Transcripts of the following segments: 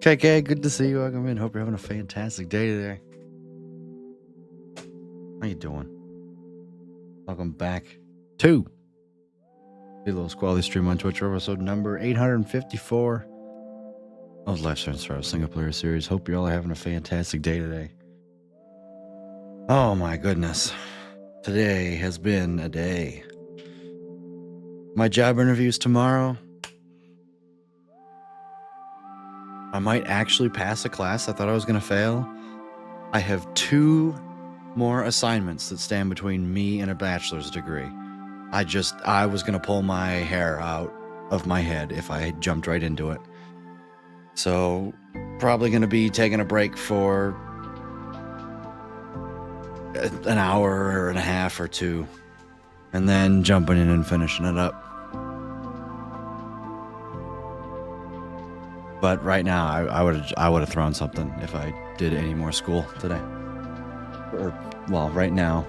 KK, good to see you. Welcome in. Hope you're having a fantastic day today. How you doing? Welcome back to the Little Squally stream on Twitch, episode number 854 of Life Strange single player series. Hope you all are having a fantastic day today. Oh my goodness. Today has been a day. My job interview's tomorrow. I might actually pass a class. I thought I was going to fail. I have 2 more assignments that stand between me and a bachelor's degree. I was going to pull my hair out of my head if I had jumped right into it. So, probably going to be taking a break for an hour and a half or 2, and then jumping in and finishing it up. But right now, I would have thrown something if I did any more school today. Well, right now.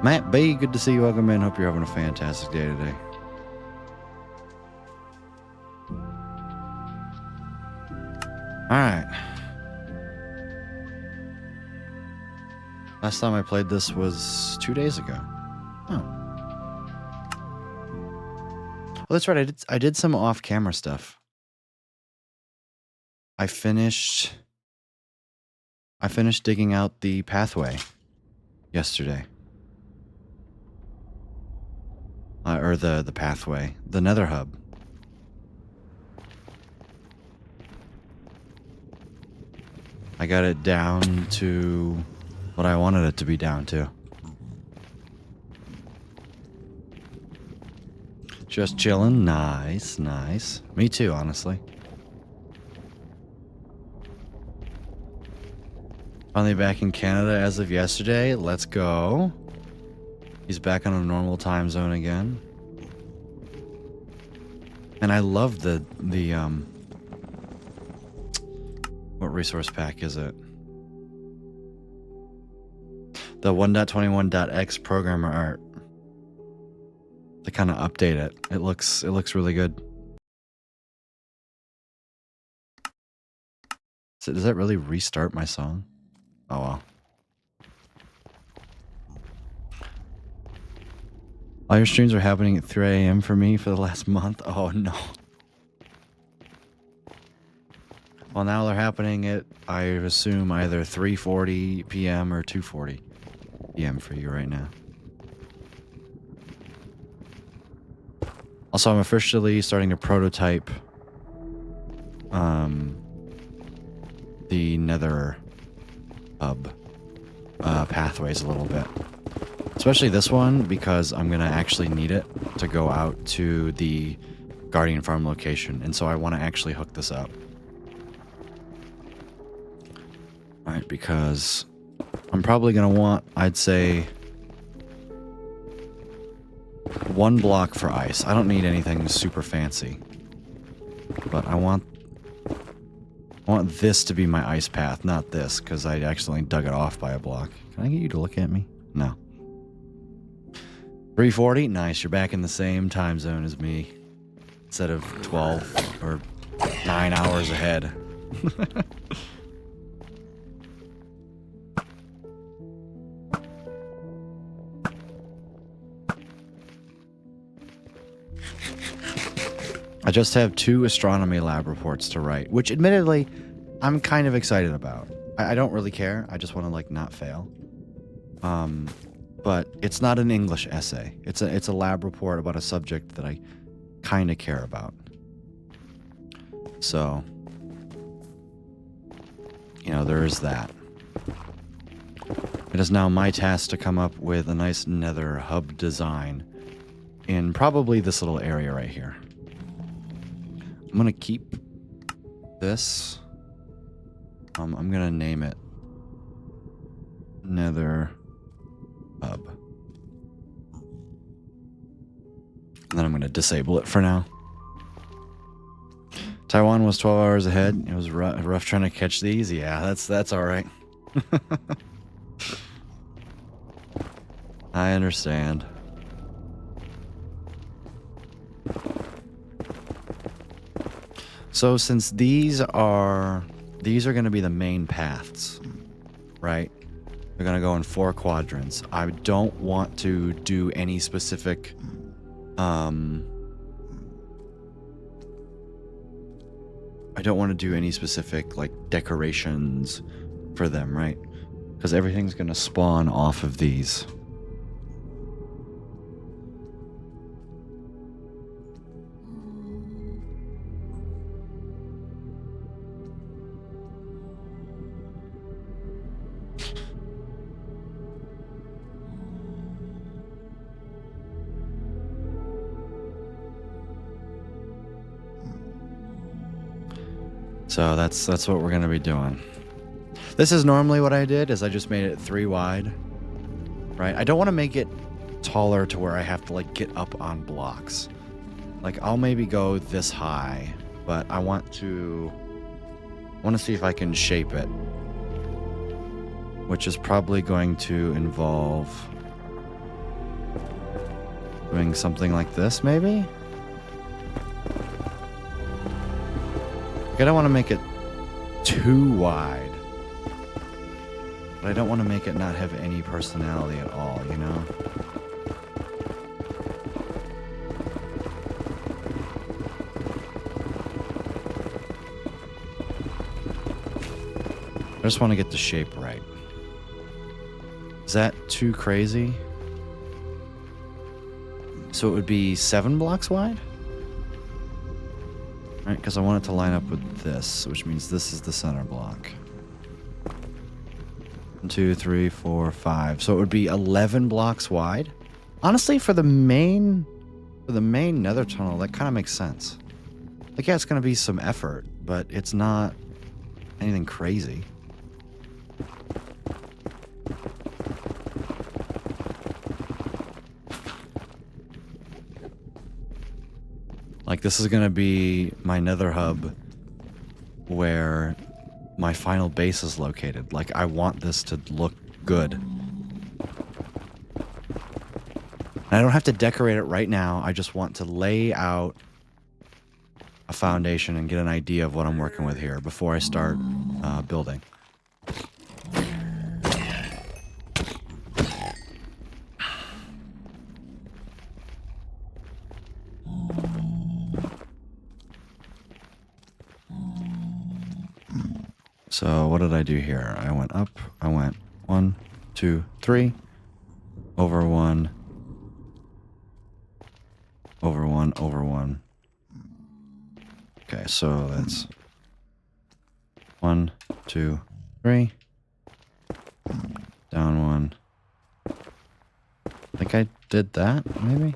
Matt B, good to see you. Welcome in. Hope you're having a fantastic day today. All right. Last time I played this was 2 days ago. Oh. Oh, that's right. I did some off-camera stuff. I finished digging out the pathway yesterday. Or the pathway, the Nether hub. I got it down to what I wanted it to be down to. Just chilling. Nice, nice. Me too, honestly. Finally back in Canada as of yesterday. Let's go. He's back on a normal time zone again. And I love the what resource pack is it? The 1.21.x programmer art. To kind of update it. It looks really good. So does that really restart my song? Oh well. All your streams are happening at 3 a.m. for me for the last month. Oh no. Well, now they're happening at, I assume, either 3:40 p.m. or 2:40 p.m. for you right now. Also, I'm officially starting to prototype the Nether hub pathways a little bit. Especially this one, because I'm going to actually need it to go out to the Guardian Farm location. And so I want to actually hook this up. Alright, because I'm probably going to want, I'd say, 1 block for ice. I don't need anything super fancy. But I want this to be my ice path, not this, because I accidentally dug it off by a block. Can I get you to look at me? No. 3:40? Nice, you're back in the same time zone as me. Instead of 12 or 9 hours ahead. I just have 2 astronomy lab reports to write, which admittedly, I'm kind of excited about. I don't really care. I just want to, like, not fail. But it's not an English essay. It's a lab report about a subject that I kind of care about. So, you know, there is that. It is now my task to come up with a nice Nether hub design in probably this little area right here. I'm going to keep this. I'm going to name it Nether hub. And then I'm going to disable it for now. Taiwan was 12 hours ahead. It was rough trying to catch these. Yeah, that's all right. I understand. So since these are going to be the main paths, right? They're going to go in 4 quadrants. I don't want to do any specific I don't want to do any specific like decorations for them, right? Because everything's going to spawn off of these. So that's what we're going to be doing. This is normally what I did, is I just made it 3 wide, right? I don't want to make it taller to where I have to like get up on blocks. Like I'll maybe go this high, but I want to see if I can shape it, which is probably going to involve doing something like this, maybe? I don't want to make it too wide, but I don't want to make it not have any personality at all, you know? I just want to get the shape right. Is that too crazy? So it would be 7 blocks wide? Right, because I want it to line up with this, which means this is the center block. 1, 2, 3, 4, 5. So it would be 11 blocks wide. Honestly, for the main nether tunnel, that kind of makes sense. Like, yeah, it's going to be some effort, but it's not anything crazy. Like, this is going to be my nether hub where my final base is located. Like, I want this to look good. And I don't have to decorate it right now. I just want to lay out a foundation and get an idea of what I'm working with here before I start building. So what did I do here? I went up. I went 1, 2, 3, over 1, over 1, over 1. Okay, so that's 1, 2, 3, down 1. I think I did that, maybe?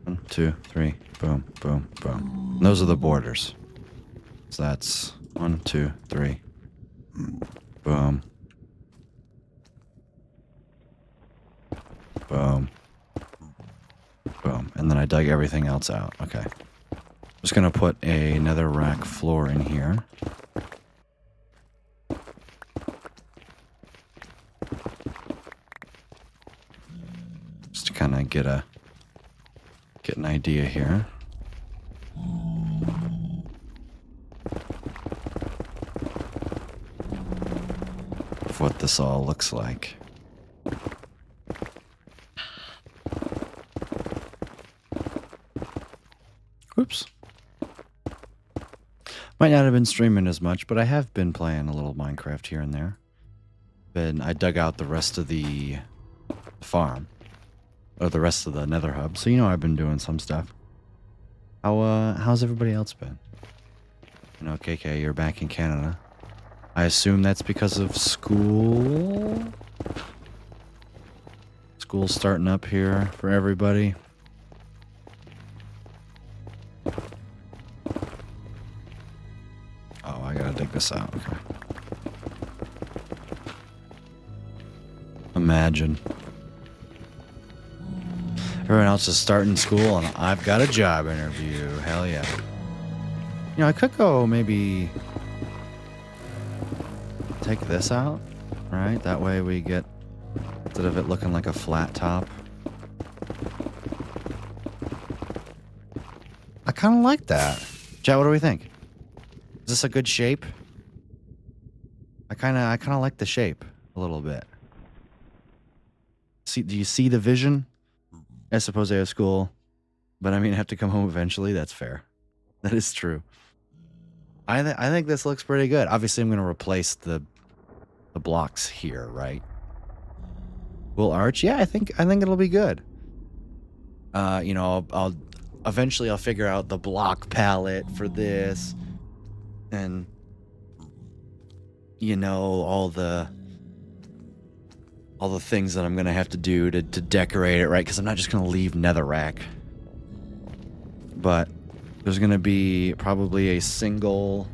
1, 2, 3, boom, boom, boom. And those are the borders. So that's 1, 2, 3, boom, boom, boom. And then I dug everything else out. Okay. I'm just gonna put a nether rack floor in here. Just to kind of get an idea here. Of what this all looks like. Oops. Might not have been streaming as much, but I have been playing a little Minecraft here and there. I dug out the rest of the farm. Or the rest of the nether hub. So, you know, I've been doing some stuff. How's everybody else been? You know, KK, you're back in Canada. I assume that's because of school? School's starting up here for everybody. Oh, I gotta dig this out. Okay. Imagine. Everyone else is starting school and I've got a job interview. Hell yeah. You know, I could go maybe take this out, right? That way we get, instead of it looking like a flat top, kind of like that. Chat, what do we think? Is this a good shape? I kind of like the shape a little bit. Do you see the vision? I suppose I have school, but I mean, I have to come home eventually. That's fair. That is true. I think this looks pretty good. Obviously, I'm going to replace the blocks here, right? Cool arch. Yeah, I think it'll be good. You know, I'll eventually figure out the block palette for this, and you know, all the things that I'm gonna have to do to decorate it, right? Because I'm not just gonna leave netherrack. But there's gonna be probably a single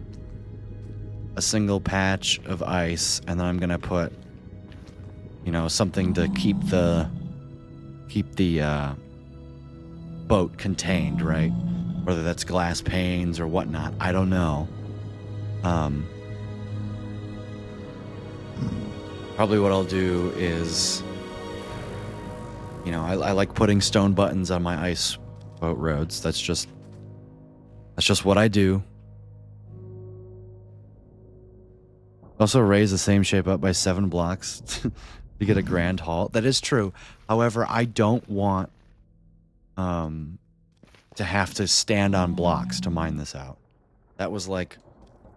patch of ice, and then I'm gonna put, you know, something to keep the boat contained, right? Whether that's glass panes or whatnot, I don't know. Probably what I'll do is, you know, I like putting stone buttons on my ice boat roads. That's just what I do. Also raise the same shape up by 7 blocks to get a grand halt. That is true. However, I don't want to have to stand on blocks to mine this out. That was like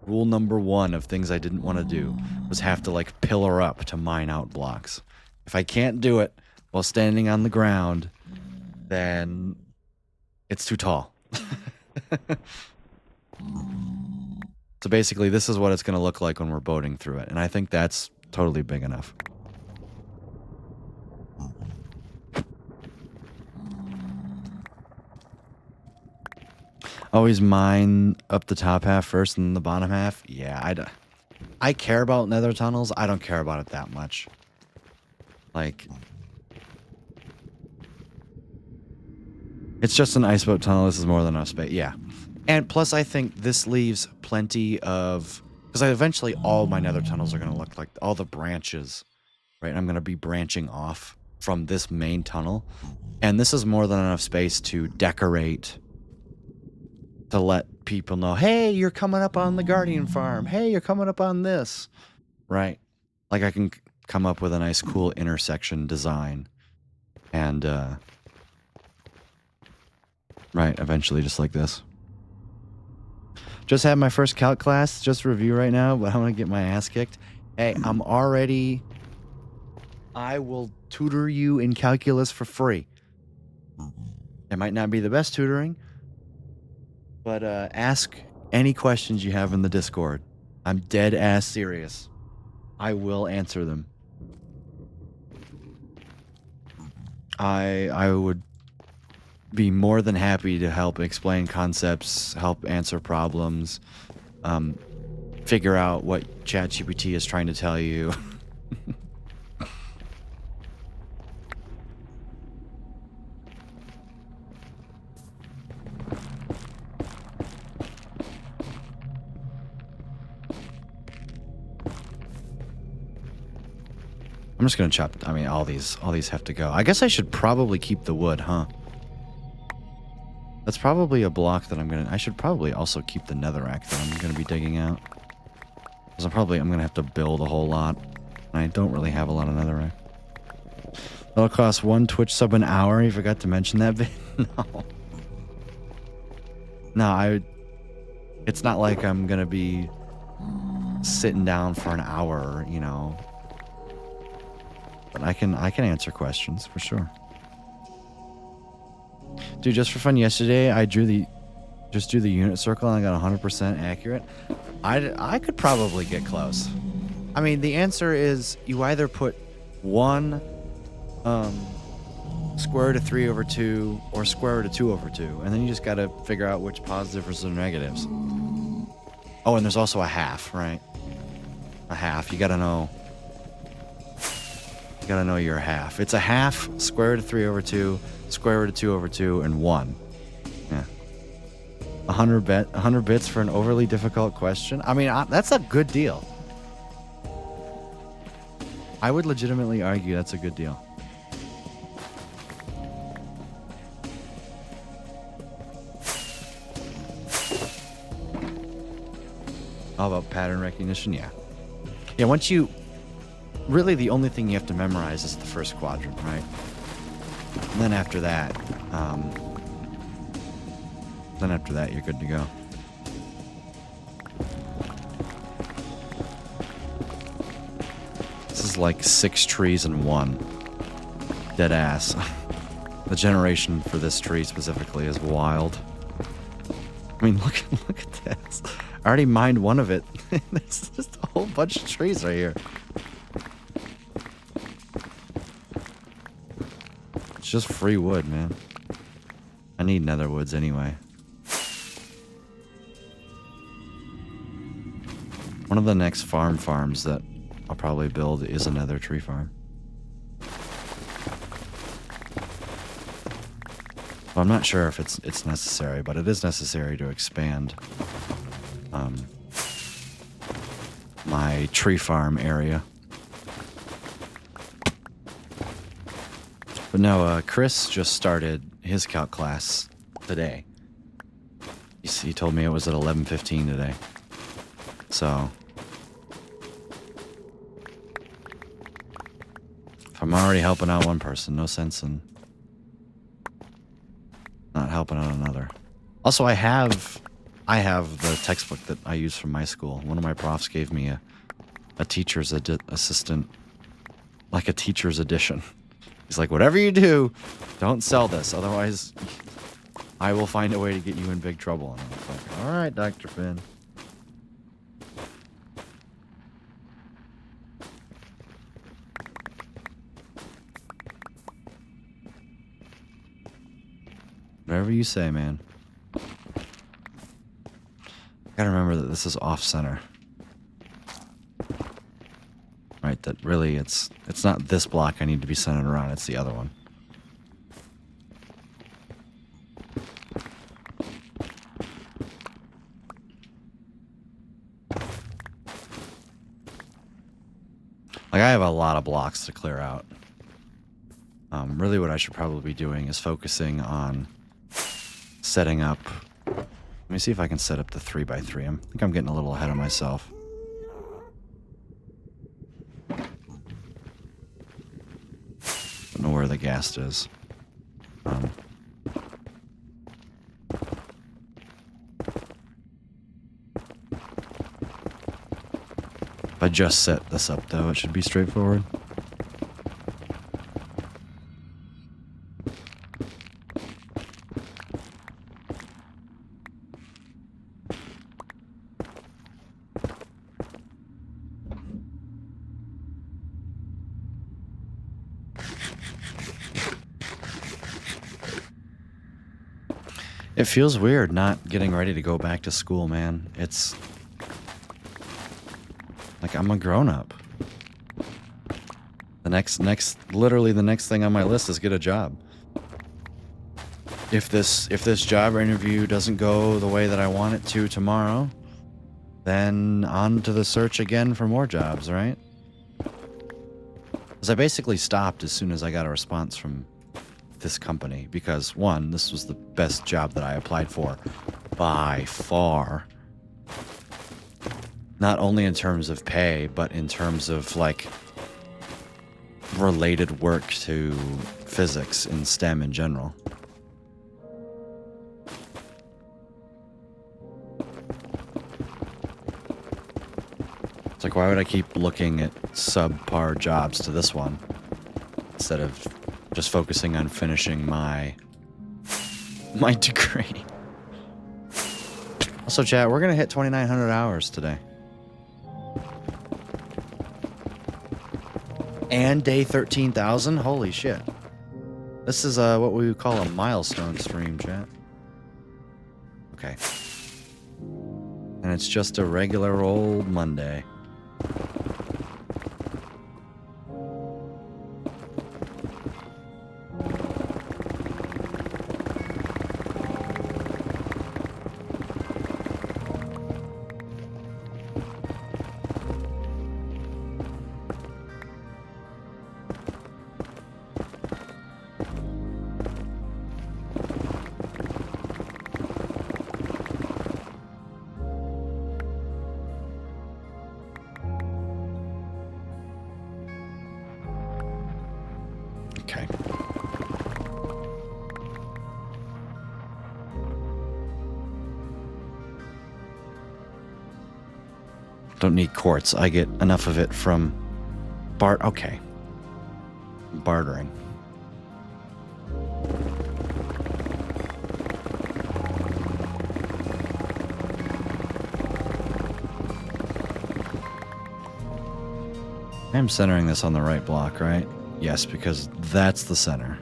rule number 1 of things I didn't want to do, was have to like pillar up to mine out blocks. If I can't do it while standing on the ground, then it's too tall. So basically, this is what it's going to look like when we're boating through it, and I think that's totally big enough. Always mine up the top half first and then the bottom half. Yeah, I care about nether tunnels. I don't care about it that much. Like, it's just an ice boat tunnel. This is more than enough space. Yeah. And plus, I think this leaves plenty of... Because eventually all my nether tunnels are going to look like all the branches, right? I'm going to be branching off from this main tunnel. And this is more than enough space to decorate, to let people know, hey, you're coming up on the Guardian farm. Hey, you're coming up on this, right? Like I can come up with a nice, cool intersection design. And, right, eventually just like this. Just had my first calc class, just review right now, but I'm going to get my ass kicked. Hey, I will tutor you in calculus for free. It might not be the best tutoring, but ask any questions you have in the Discord. I'm dead ass serious. I will answer them. I would be more than happy to help explain concepts, help answer problems, figure out what ChatGPT is trying to tell you. I'm just gonna chop. I mean, all these have to go. I guess I should probably keep the wood, huh? That's probably a block that I should probably also keep the netherrack that I'm gonna be digging out. Because I'm gonna have to build a whole lot, and I don't really have a lot of netherrack. That'll cost 1 Twitch sub an hour. You forgot to mention that bit. No, it's not like I'm gonna be sitting down for an hour, you know. But I can answer questions for sure. Dude, just for fun, yesterday I drew the unit circle and I got 100% accurate. I could probably get close. I mean, the answer is you either put 1 square root of 3 over 2 or square root of 2 over 2, and then you just got to figure out which positives versus negatives. Oh, and there's also a half, right? A half. You got to know your half. It's a half, square root of 3 over 2, square root of 2 over 2, and 1. Yeah. 100 bits for an overly difficult question? I mean, that's a good deal. I would legitimately argue that's a good deal. All about pattern recognition, yeah. Yeah, once you... Really, the only thing you have to memorize is the first quadrant, right? And then after that, you're good to go. This is like 6 trees in one. Dead ass. The generation for this tree specifically is wild. I mean, look at this. I already mined one of it. There's just a whole bunch of trees right here. It's just free wood, man. I need nether woods anyway. One of the next farms that I'll probably build is a nether tree farm. Well, I'm not sure if it's necessary, but it is necessary to expand my tree farm area. But no, Chris just started his calc class today. He told me it was at 11:15 today. So if I'm already helping out one person, no sense in not helping out another. Also, I have the textbook that I use from my school. One of my profs gave me a teacher's assistant, like a teacher's edition. He's like, whatever you do, don't sell this. Otherwise, I will find a way to get you in big trouble. And I was like, all right, Dr. Finn. Whatever you say, man. Gotta remember that this is off-center. Right, that really it's not this block I need to be centered around, it's the other one. Like, I have a lot of blocks to clear out. Really what I should probably be doing is focusing on setting up... Let me see if I can set up the 3x3. I think I'm getting a little ahead of myself. Don't know where the ghast is. If I just set this up, though, it should be straightforward. It feels weird not getting ready to go back to school, man. It's like I'm a grown-up. Literally the next thing on my list is get a job. If this job interview doesn't go the way that I want it to tomorrow, then on to the search again for more jobs, right? Because I basically stopped as soon as I got a response from this company because, one, this was the best job that I applied for by far. Not only in terms of pay, but in terms of, like, related work to physics and STEM in general. It's like, why would I keep looking at subpar jobs to this one instead of just focusing on finishing my degree? Also, chat, we're gonna hit 2,900 hours today. And day 13,000? Holy shit. This is what we would call a milestone stream, chat. Okay. And it's just a regular old Monday. Don't need quartz. I get enough of it from okay. Bartering. I'm centering this on the right block, right? Yes, because that's the center.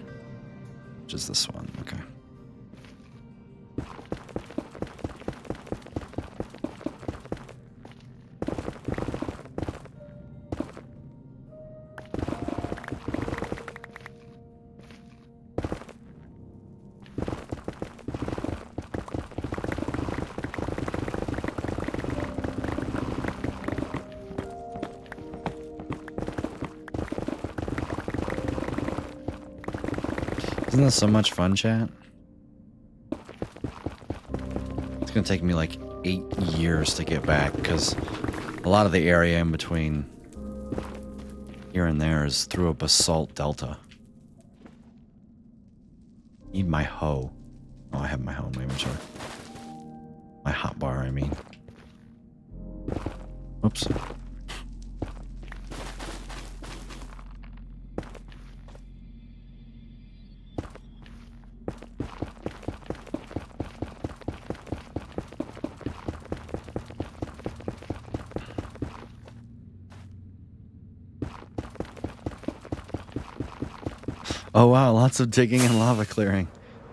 Which is this one. Okay. Isn't this so much fun, chat? It's gonna take me like 8 years to get back because a lot of the area in between here and there is through a basalt delta. Need my hoe. Oh, I have my hoe in my inventory. My hot bar, I mean. Oops. Oh wow, lots of digging and lava clearing.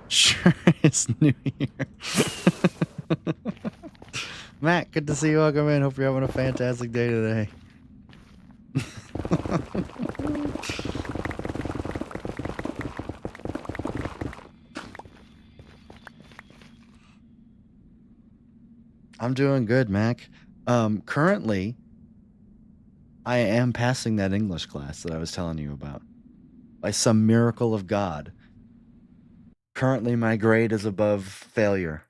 Sure, it's New Year. Matt, good to see you. Welcome in. Hope you're having a fantastic day today. I'm doing good, Mac. Currently, I am passing that English class that I was telling you about. By some miracle of God. Currently, my grade is above failure.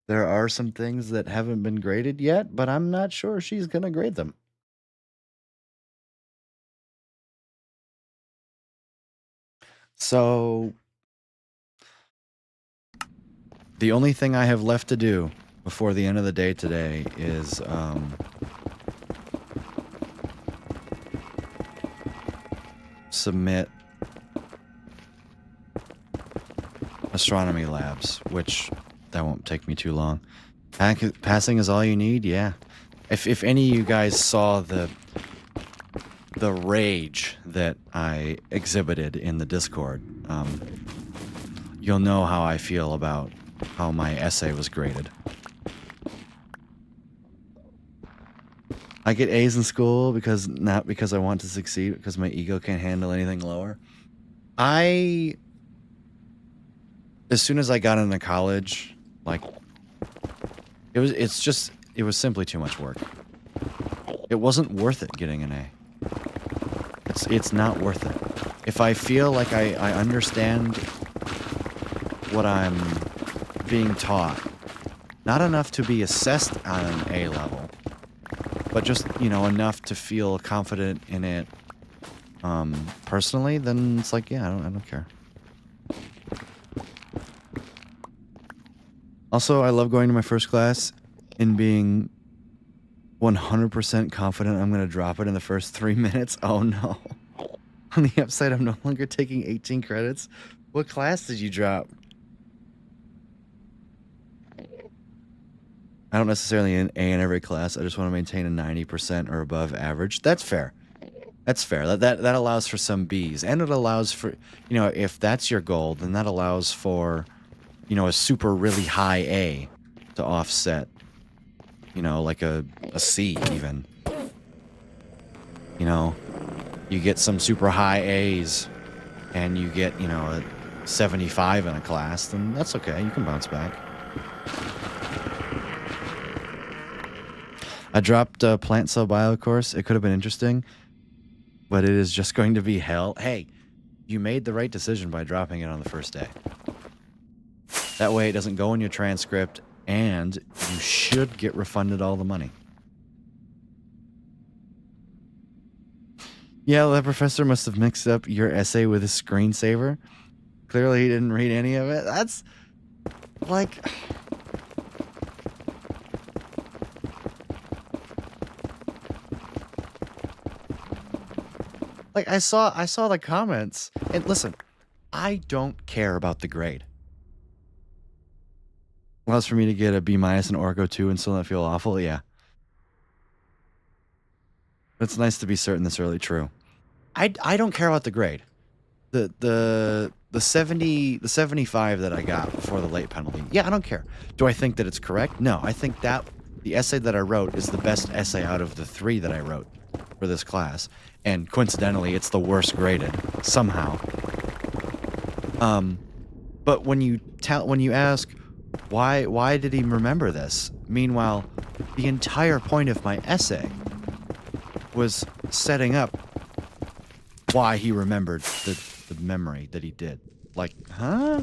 There are some things that haven't been graded yet, but I'm not sure she's going to grade them. So, the only thing I have left to do before the end of the day today is submit astronomy labs, which that won't take me too long. Passing is all you need, yeah. If any of you guys saw the rage that I exhibited in the Discord, you'll know how I feel about how my essay was graded. I get A's in school not because I want to succeed, because my ego can't handle anything lower. As soon as I got into college, like, it was simply too much work. It wasn't worth it getting an A. It's not worth it. If I feel like I understand what I'm being taught, not enough to be assessed on an A level, but just, enough to feel confident in it personally, then it's like, yeah, I don't care. Also, I love going to my first class and being 100% confident I'm going to drop it in the first 3 minutes. Oh no. On the upside, I'm no longer taking 18 credits. What class did you drop? I don't necessarily an A in every class. I just want to maintain a 90% or above average. That's fair. That's fair. That allows for some B's. And it allows for, if that's your goal, then that allows for, a super really high A to offset, like a C even. You get some super high A's and you get, a 75 in a class, then that's okay. You can bounce back. I dropped a plant cell bio course. It could have been interesting, but it is just going to be hell. Hey, you made the right decision by dropping it on the first day. That way it doesn't go in your transcript, and you should get refunded all the money. Yeah, that professor must have mixed up your essay with his screensaver. Clearly he didn't read any of it. That's like... Like I saw the comments. And listen, I don't care about the grade. Allows for me to get a B- in Orgo 2 and still not feel awful. Yeah. It's nice to be certain that's really true. I don't care about the grade. The 75 that I got before the late penalty. Yeah, I don't care. Do I think that it's correct? No, I think that the essay that I wrote is the best essay out of the 3 that I wrote for this class, and coincidentally, it's the worst graded somehow. But when you ask why did he remember this? Meanwhile, the entire point of my essay was setting up why he remembered the memory that he did. Like, huh?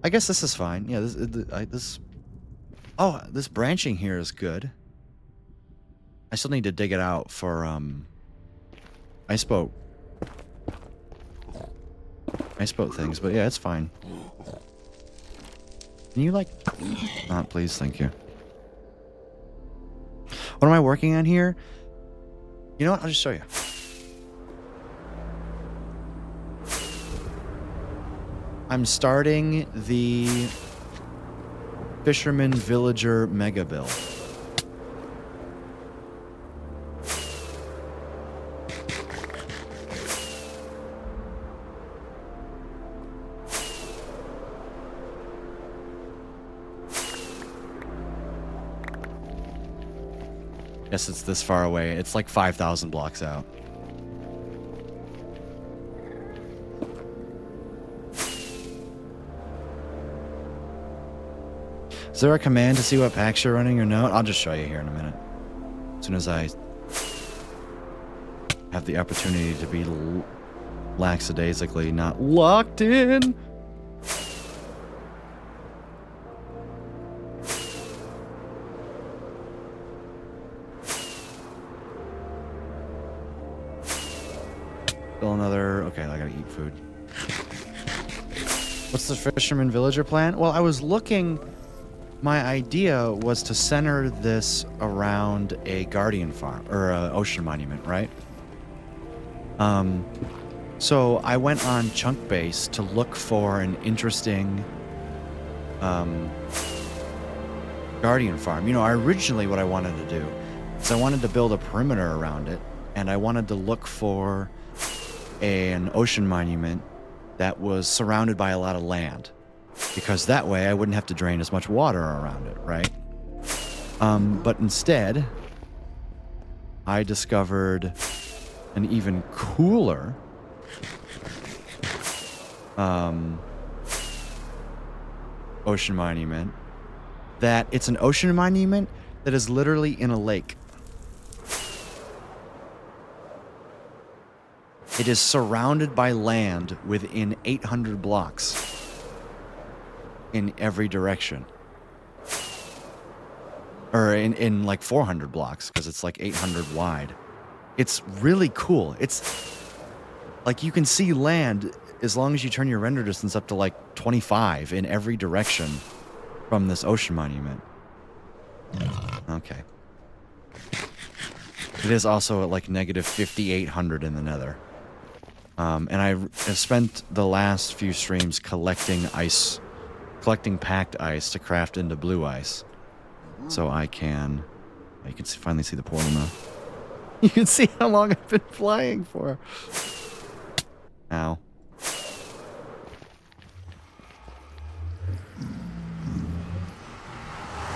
I guess this is fine. Yeah, this branching here is good. I still need to dig it out for ice boat things, but yeah, it's fine. Can you like not, please? Thank you. What am I working on here? You know what? I'll just show you. I'm starting the Fisherman Villager Mega Build. Yes, it's this far away. It's like 5,000 blocks out. Is there a command to see what packs you're running or no? I'll just show you here in a minute. As soon as I have the opportunity to be lackadaisically not locked in. Still another... Okay, I gotta eat food. What's the Fisherman Villager plan? Well, I was looking... My idea was to center this around a Guardian farm, or an ocean monument, right? So I went on Chunk Base to look for an interesting Guardian farm. You know, originally what I wanted to do is I wanted to build a perimeter around it, and I wanted to look for an ocean monument that was surrounded by a lot of land. Because that way I wouldn't have to drain as much water around it, right? But instead, I discovered an even cooler ocean monument. That it's an ocean monument that is literally in a lake. It is surrounded by land within 800 blocks. In every direction. Or in like 400 blocks, because it's like 800 wide. It's really cool. It's like you can see land as long as you turn your render distance up to like 25 in every direction from this ocean monument. Okay. It is also at like negative 5,800 in the nether. And I have spent the last few streams collecting packed ice to craft into blue ice. So I can... You can finally see the portal now. You can see how long I've been flying for. Ow.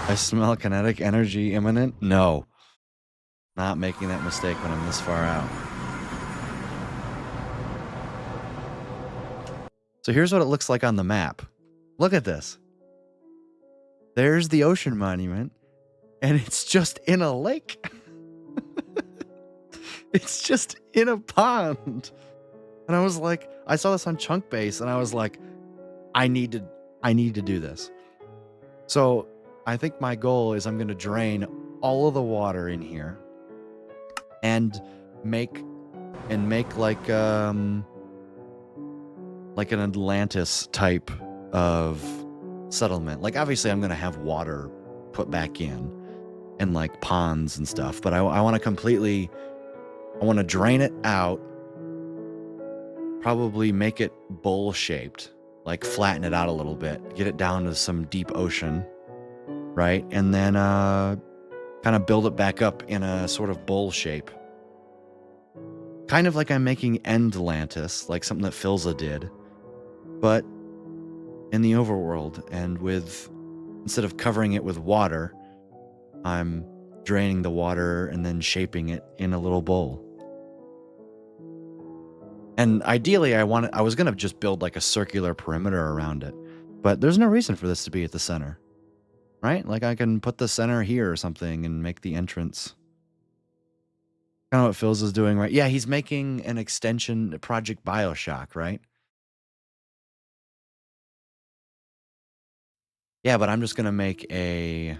I smell kinetic energy imminent? No. Not making that mistake when I'm this far out. So here's what it looks like on the map. Look at this. There's the ocean monument, and it's just in a lake. It's just in a pond. And I was like, I saw this on Chunk Base, and I was like, I need to do this. So I think my goal is I'm going to drain all of the water in here and make like an Atlantis type of settlement. Like, obviously I'm going to have water put back in, and like ponds and stuff. But I want to completely, I want to drain it out, probably make it bowl shaped, like flatten it out a little bit, get it down to some deep ocean, right? And then kind of build it back up in a sort of bowl shape. Kind of like I'm making Endlantis, like something that Philza did, but in the overworld, and with, instead of covering it with water, I'm draining the water and then shaping it in a little bowl. And ideally, I was going to just build like a circular perimeter around it, but there's no reason for this to be at the center, right? Like I can put the center here or something and make the entrance. Kind of what Phil's is doing, right? Yeah, he's making an extension, Project BioShock, right? Yeah, but I'm just going to make a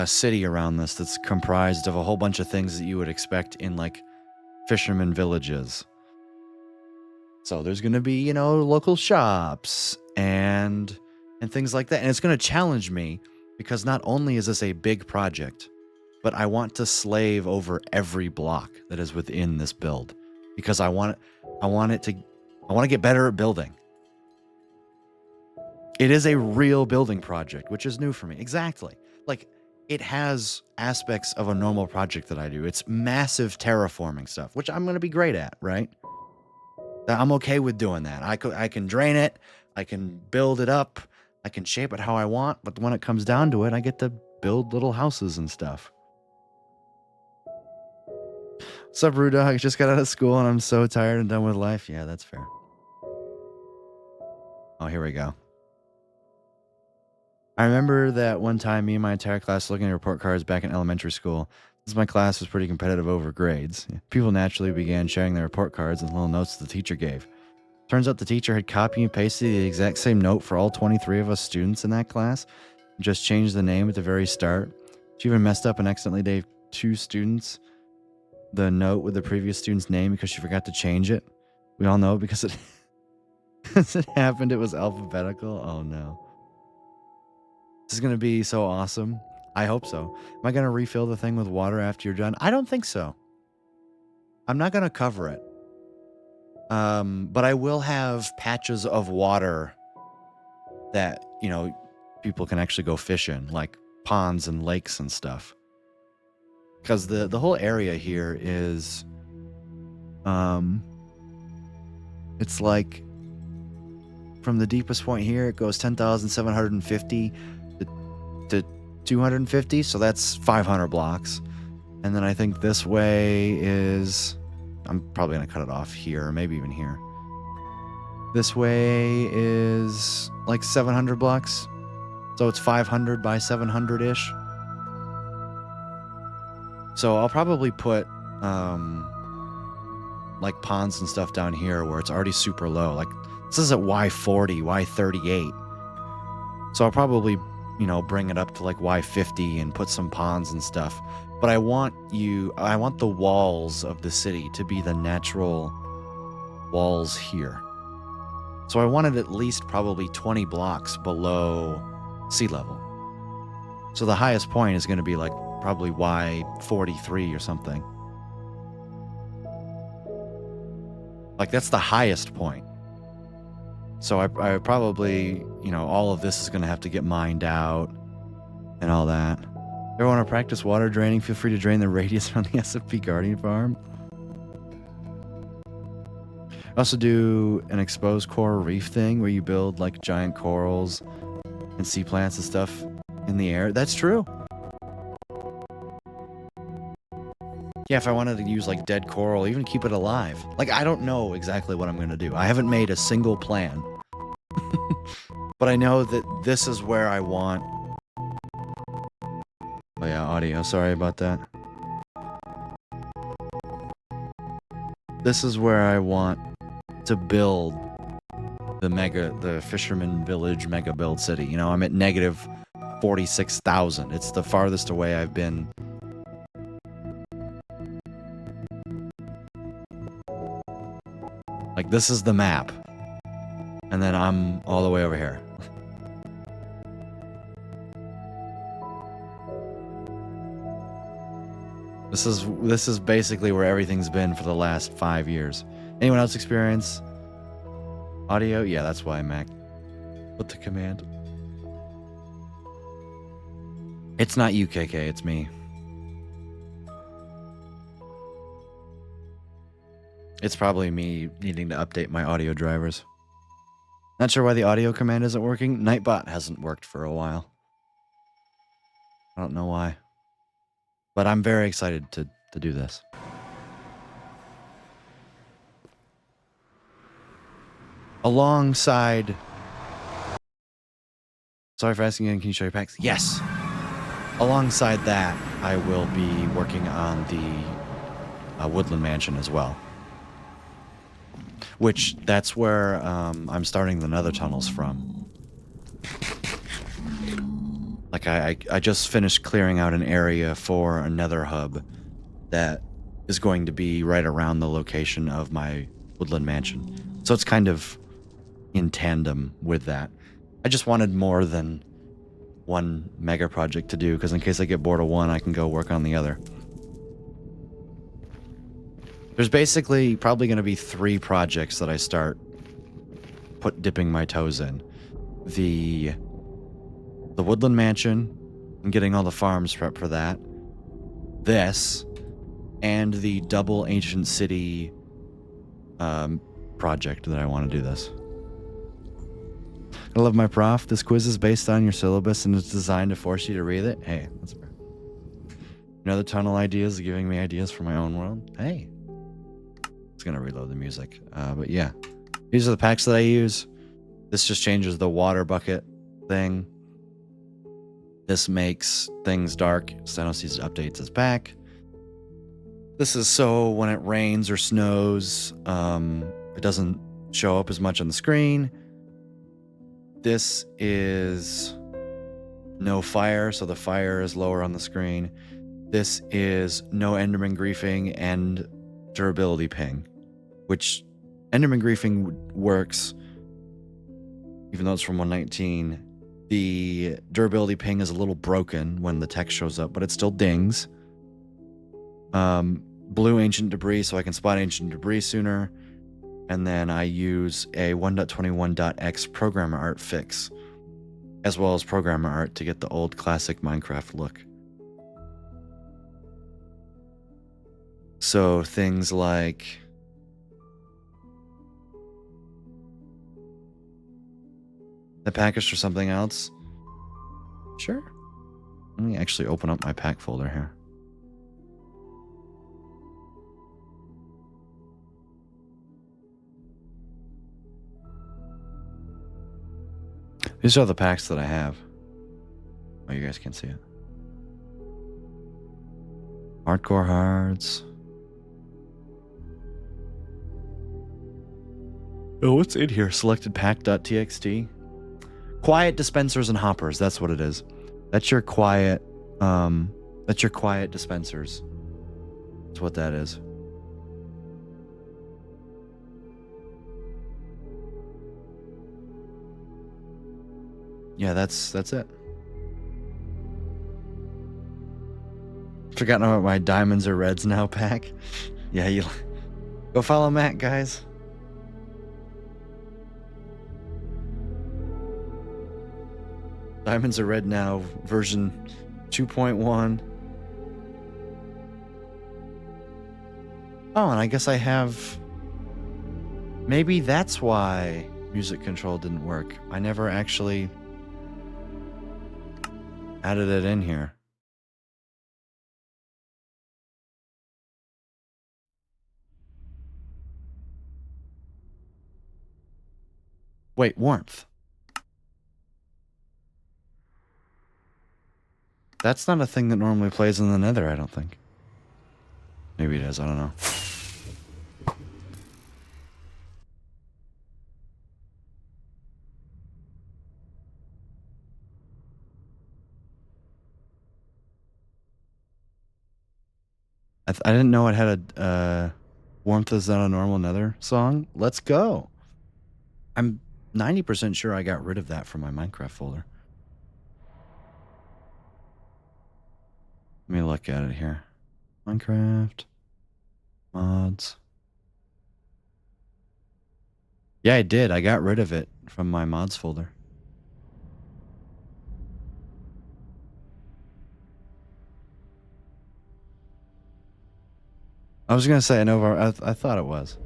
city around this that's comprised of a whole bunch of things that you would expect in like fisherman villages. So there's going to be, you know, local shops and things like that. And it's going to challenge me because not only is this a big project, but I want to slave over every block that is within this build because I want to get better at building. It is a real building project, which is new for me. Exactly. Like it has aspects of a normal project that I do. It's massive terraforming stuff, which I'm going to be great at, right? I'm okay with doing that. I can drain it, I can build it up, I can shape it how I want, but when it comes down to it, I get to build little houses and stuff. What's up, Ruda? I just got out of school and I'm so tired and done with life. Yeah, that's fair. Oh, here we go. I remember that one time me and my entire class looking at report cards back in elementary school. Since my class was pretty competitive over grades, people naturally began sharing their report cards and little notes the teacher gave. Turns out the teacher had copied and pasted the exact same note for all 23 of us students in that class, and just changed the name at the very start. She even messed up and accidentally gave 2 students the note with the previous student's name because she forgot to change it. We all know because it, because it happened, it was alphabetical. Oh no. This is going to be so awesome. I hope so. Am I going to refill the thing with water after you're done? I don't think so. I'm not going to cover it. But I will have patches of water that, you know, people can actually go fish in, like ponds and lakes and stuff. Because the whole area here is, it's like from the deepest point here, it goes 10,750 to 250, so that's 500 blocks. And then I think this way is, I'm probably gonna cut it off here, or maybe even here. This way is like 700 blocks, so it's 500 by 700-ish. So I'll probably put like ponds and stuff down here where it's already super low. Like this is at Y40, Y38. So I'll probably, you know, bring it up to like Y50 and put some ponds and stuff. But I want the walls of the city to be the natural walls here. So I wanted at least probably 20 blocks below sea level. So the highest point is going to be like probably Y43 or something. Like that's the highest point. So I probably, you know, all of this is going to have to get mined out and all that. If you want to practice water draining, feel free to drain the radius around the SFP Guardian Farm. I also do an exposed coral reef thing where you build like giant corals and sea plants and stuff in the air. That's true. Yeah, if I wanted to use like dead coral, even keep it alive. Like, I don't know exactly what I'm going to do. I haven't made a single plan. But I know that this is where I want... Oh yeah, audio. Sorry about that. This is where I want to build the Fisherman Village mega build city. You know, I'm at negative 46,000. It's the farthest away I've been. Like, this is the map. And then I'm all the way over here. This is basically where everything's been for the last 5 years. Anyone else experience audio? Yeah, that's why Mac put the command. It's not you, KK, it's me. It's probably me needing to update my audio drivers. Not sure why the audio command isn't working. Nightbot hasn't worked for a while. I don't know why. But I'm very excited to do this. Alongside... Sorry for asking again, can you show your packs? Yes! Alongside that, I will be working on the Woodland Mansion as well. Which, that's where I'm starting the nether tunnels from. Like, I just finished clearing out an area for a nether hub that is going to be right around the location of my Woodland Mansion. So it's kind of in tandem with that. I just wanted more than one mega project to do, because in case I get bored of one, I can go work on the other. There's basically probably going to be 3 projects that I start dipping my toes in. The Woodland Mansion, and getting all the farms prepped for that. This, and the double Ancient City project that I want to do this. I love my prof. This quiz is based on your syllabus and it's designed to force you to read it. Hey, that's fair. Another tunnel ideas giving me ideas for my own world. Hey. It's going to reload the music. But yeah. These are the packs that I use. This just changes the water bucket thing. This makes things dark. Stenosis updates his pack. This is so when it rains or snows, it doesn't show up as much on the screen. This is no fire, so the fire is lower on the screen. This is no Enderman griefing and durability ping, which Enderman griefing works, even though it's from 119. The durability ping is a little broken when the text shows up, but it still dings. Blue ancient debris, so I can spot ancient debris sooner. And then I use a 1.21.x programmer art fix, as well as programmer art to get the old classic Minecraft look. So things like the package for something else. Sure. Let me actually open up my pack folder here. These are the packs that I have. Oh, you guys can see it. Hardcore Hearts. Oh, what's in here? Selected pack.txt. Quiet dispensers and hoppers. That's what it is. That's your quiet. That's your quiet dispensers. That's what that is. Yeah, that's it. Forgotten about my diamonds or reds now pack. Yeah, you go follow Matt, guys. Diamonds are red now, version 2.1. Oh, and I guess I have... Maybe that's why music control didn't work. I never actually added it in here. Wait, warmth. That's not a thing that normally plays in the nether, I don't think. Maybe it is, I don't know. I didn't know it had a warmth is not a normal nether song. Let's go. I'm 90% sure I got rid of that from my Minecraft folder. Let me look at it here. Minecraft. Mods. Yeah, I did. I got rid of it from my mods folder. I was gonna say, I know. I thought it was.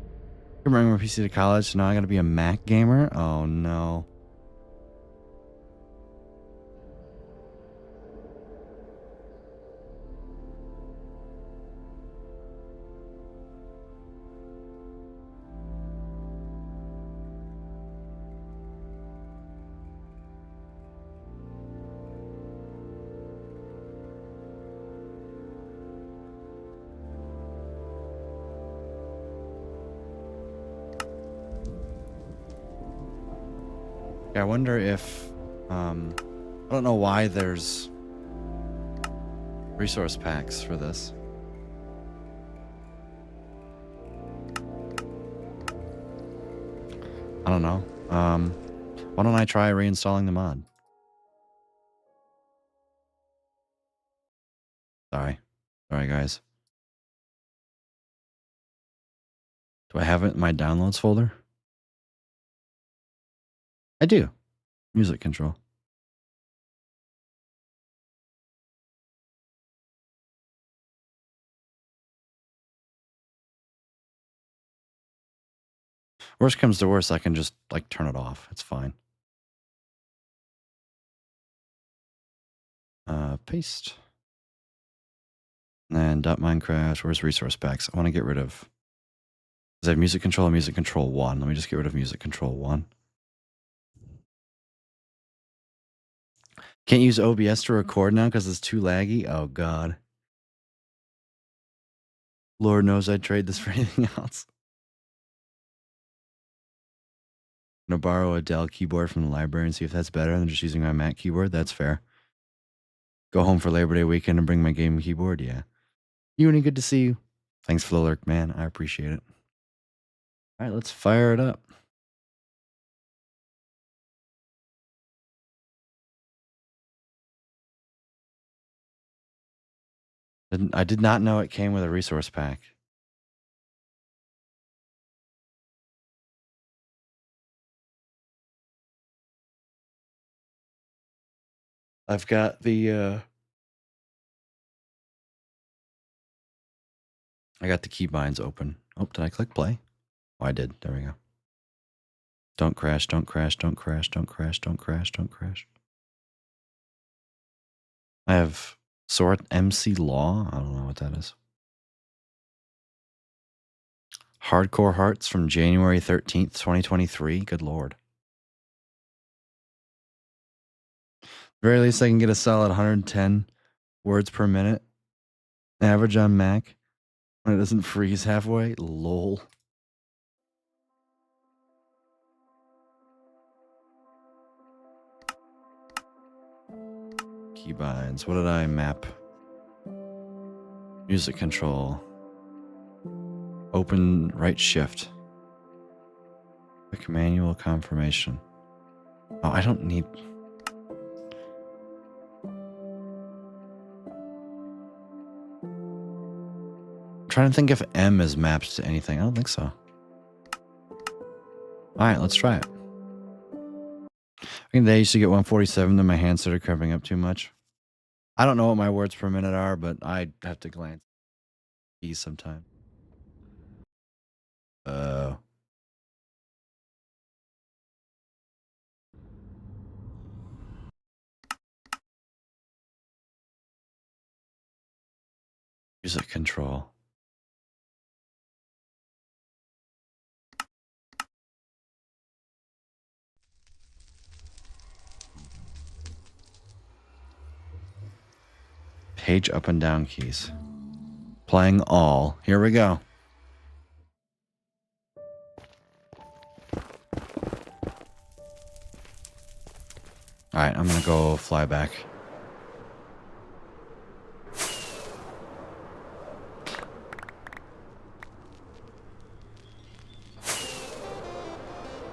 I bring my PC to college, so now I gotta be a Mac gamer? Oh no. I wonder if, I don't know why there's resource packs for this. I don't know. Why don't I try reinstalling the mod? Sorry, guys. Do I have it in my downloads folder? I do. Music control. Worst comes to worst, I can just like turn it off. It's fine. Paste. And .minecraft. Where's resource packs? I want to get rid of. Does I have music control and music control 1? Let me just get rid of music control 1. Can't use OBS to record now because it's too laggy. Oh god. Lord knows I'd trade this for anything else. I'm gonna borrow a Dell keyboard from the library and see if that's better than just using my Mac keyboard. That's fair. Go home for Labor Day weekend and bring my game keyboard. Yeah. Uni, good to see you. Thanks for the lurk, man. I appreciate it. All right, let's fire it up. I did not know it came with a resource pack. I've got the I got the keybinds open. Oh, did I click play? Oh, I did. There we go. Don't crash, don't crash, don't crash, don't crash, don't crash, don't crash. I have Sort MC Law. I don't know what that is. Hardcore Hearts from January 13th, 2023. Good lord. Very least I can get a solid 110 words per minute. Average on Mac. When it doesn't freeze halfway. Lol. Keybinds. What did I map? Music control. Open right shift. Quick manual confirmation. Oh, I don't need... I'm trying to think if M is mapped to anything. I don't think so. Alright, let's try it. I think they used to get 147, then my hand started cramping up too much. I don't know what my words per minute are, but I have to glance these sometime. Music control. Page up and down keys. Playing all. Here we go. Alright, I'm gonna go fly back.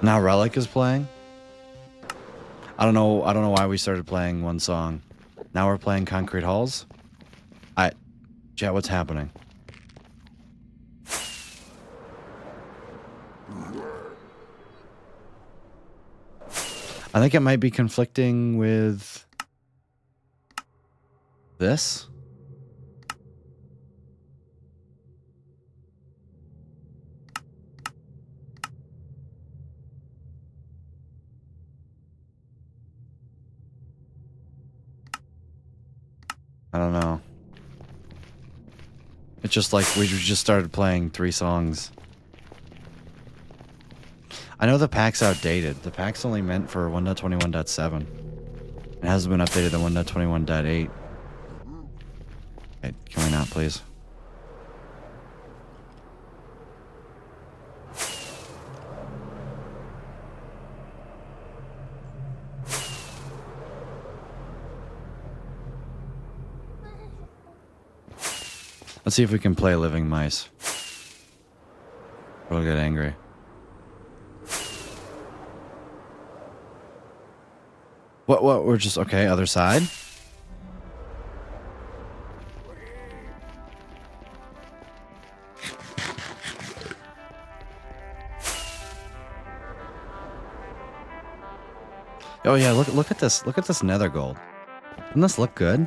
Now Relic is playing. I don't know why we started playing one song. Now we're playing Concrete Halls. Chat, what's happening? I think it might be conflicting with this. I don't know. It's just like we just started playing 3 songs. I know the pack's outdated. The pack's only meant for 1.21.7. It hasn't been updated to 1.21.8. Okay, can we not, please? Let's see if we can play Living Mice. We'll get angry. What, we're just, okay, other side? Oh yeah, look at this nether gold. Doesn't this look good?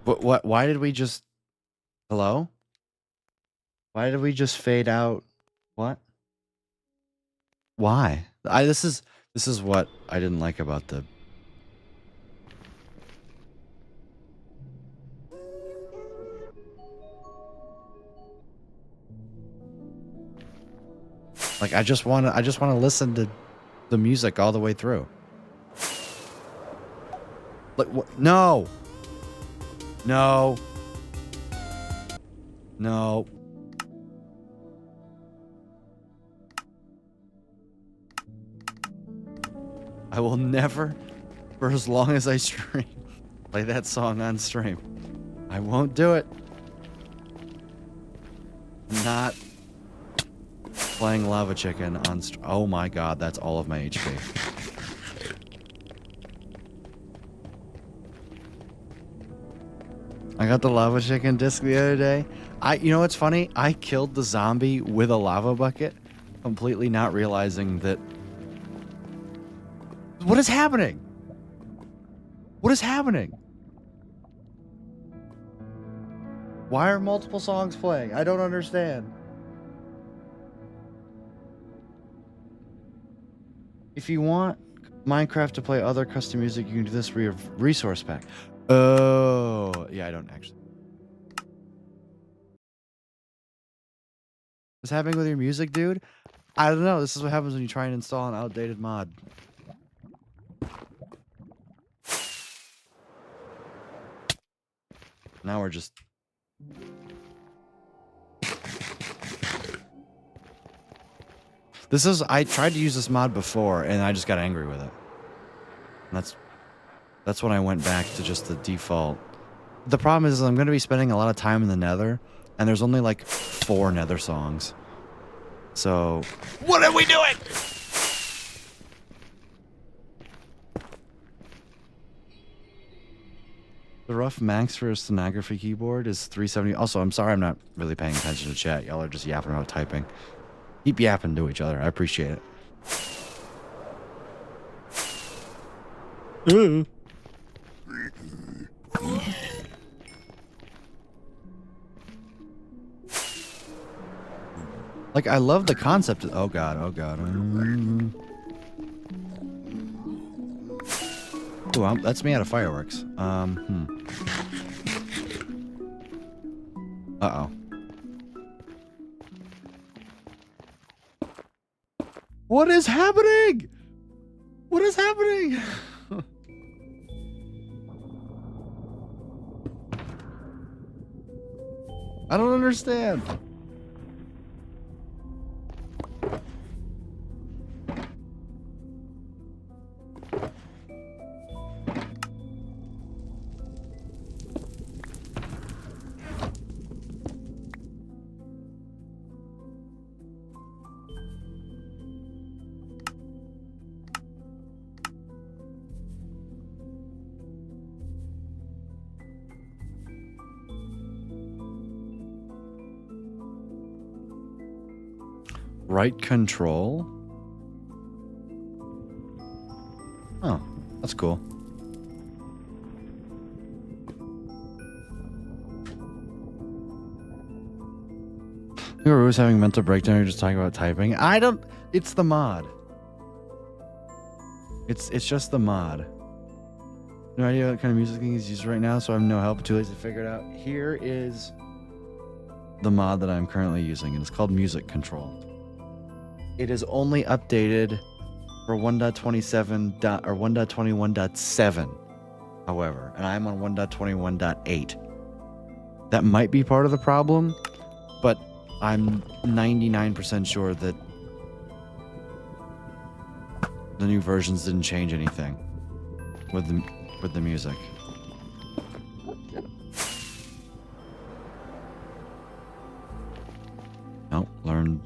What, why did we just... Hello? Why did we just fade out? What? Why? This is what I didn't like about the... Like, I just want to listen to the music all the way through. Like, what? No. No. No. I will never, for as long as I stream, play that song on stream. I won't do it. Not playing Lava Chicken on oh my god, that's all of my HP. I got the Lava Chicken disc the other day. You know what's funny? I killed the zombie with a lava bucket, completely not realizing that... What is happening? What is happening? Why are multiple songs playing? I don't understand. If you want Minecraft to play other custom music, you can do this for your resource pack. Oh, yeah, I don't actually. What's happening with your music, dude? I don't know. This is what happens when you try and install an outdated mod. Now we're just... This is... I tried to use this mod before, and I just got angry with it. And that's when I went back to just the default. The problem is I'm going to be spending a lot of time in the nether, and there's only like 4 nether songs. So... What are we doing? The rough max for a stenography keyboard is 370. Also, I'm sorry I'm not really paying attention to chat. Y'all are just yapping about typing. Keep yapping to each other. I appreciate it. Like, I love the concept of... Oh god, oh god. Ooh, that's me out of fireworks. Uh-oh. What is happening? What is happening? I don't understand. Right control? Oh, that's cool. You were always having a mental breakdown. You're just talking about typing. I don't. It's the mod. It's just the mod. No idea what kind of music thing is used right now, so I have no help. Too lazy to figure it out. Here is the mod that I'm currently using, and it's called Music Control. It is only updated for 1.27 or 1.21.7, however, and I'm on 1.21.8. That might be part of the problem, but I'm 99% sure that the new versions didn't change anything with the music. Nope, learn.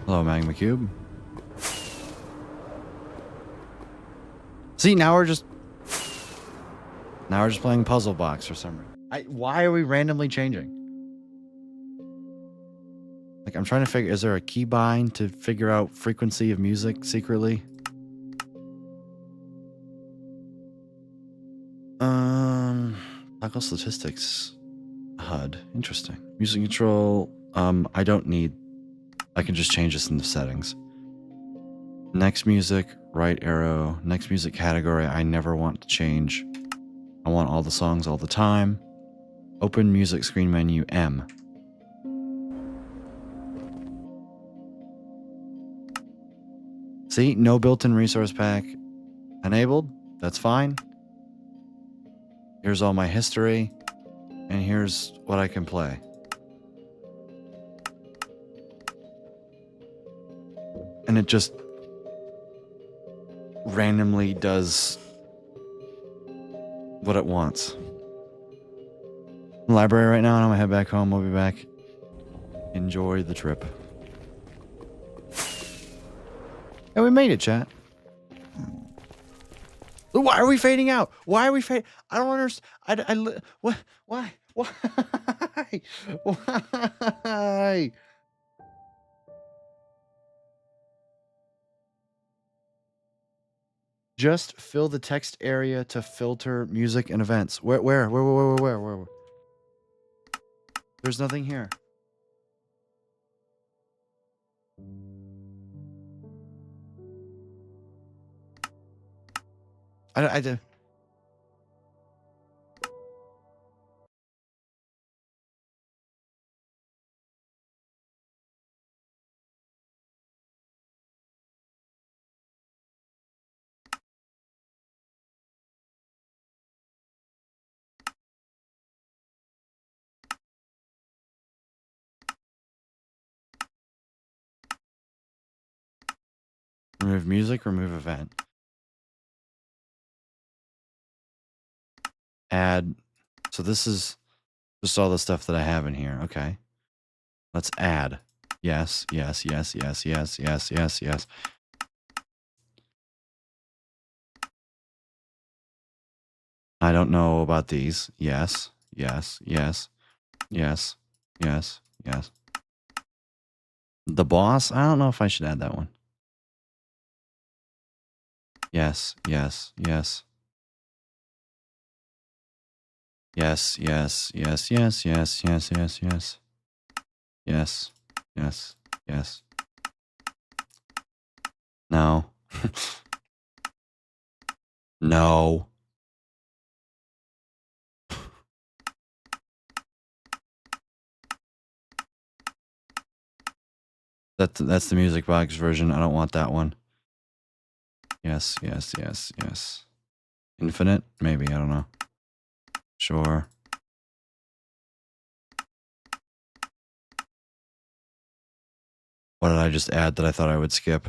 Hello, Magma Cube. See, now we're just playing Puzzle Box for some reason. Why are we randomly changing? Like, I'm trying to figure, is there a keybind to figure out frequency of music secretly? Toggle statistics. HUD. Interesting. Music control. I don't need. I can just change this in the settings. Next music, right arrow. Next music category, I never want to change. I want all the songs all the time. Open music screen menu, M. See, no built-in resource pack enabled. That's fine. Here's all my history, and here's what I can play. And it just randomly does what it wants. Library right now, and I'm gonna head back home. We'll be back. Enjoy the trip. And we made it, chat. Why are we fading out? Why are we fading? I don't understand. What? Why? Why? Why? Just fill the text area to filter music and events. Where? There's nothing here. I did. Remove music, remove event. Add. So this is just all the stuff that I have in here. Okay. Let's add. Yes. I don't know about these. Yes. The boss? I don't know if I should add that one. Yes. Yes. No. No. That's the music box version. I don't want that one. Yes. Infinite? Maybe. I don't know. Sure. What did I just add that I thought I would skip?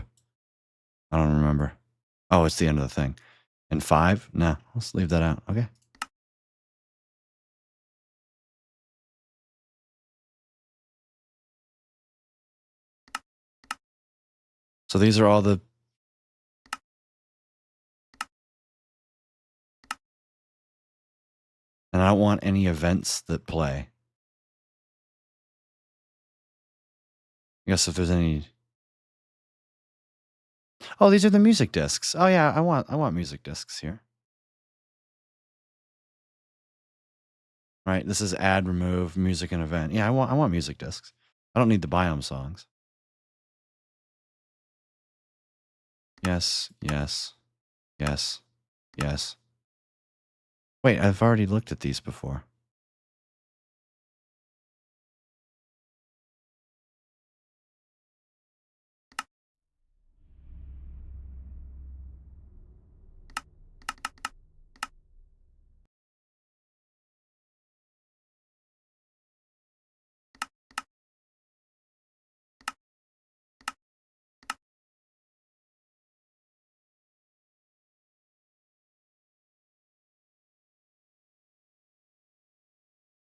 I don't remember. Oh, it's the end of the thing. And 5? Nah, let's leave that out. Okay. So these are all the... And I don't want any events that play. I guess if there's any... Oh, these are the music discs. Oh yeah, I want music discs here. Right, this is add, remove, music, and event. Yeah, I want music discs. I don't need the biome songs. Yes, yes, yes, yes. Wait, I've already looked at these before.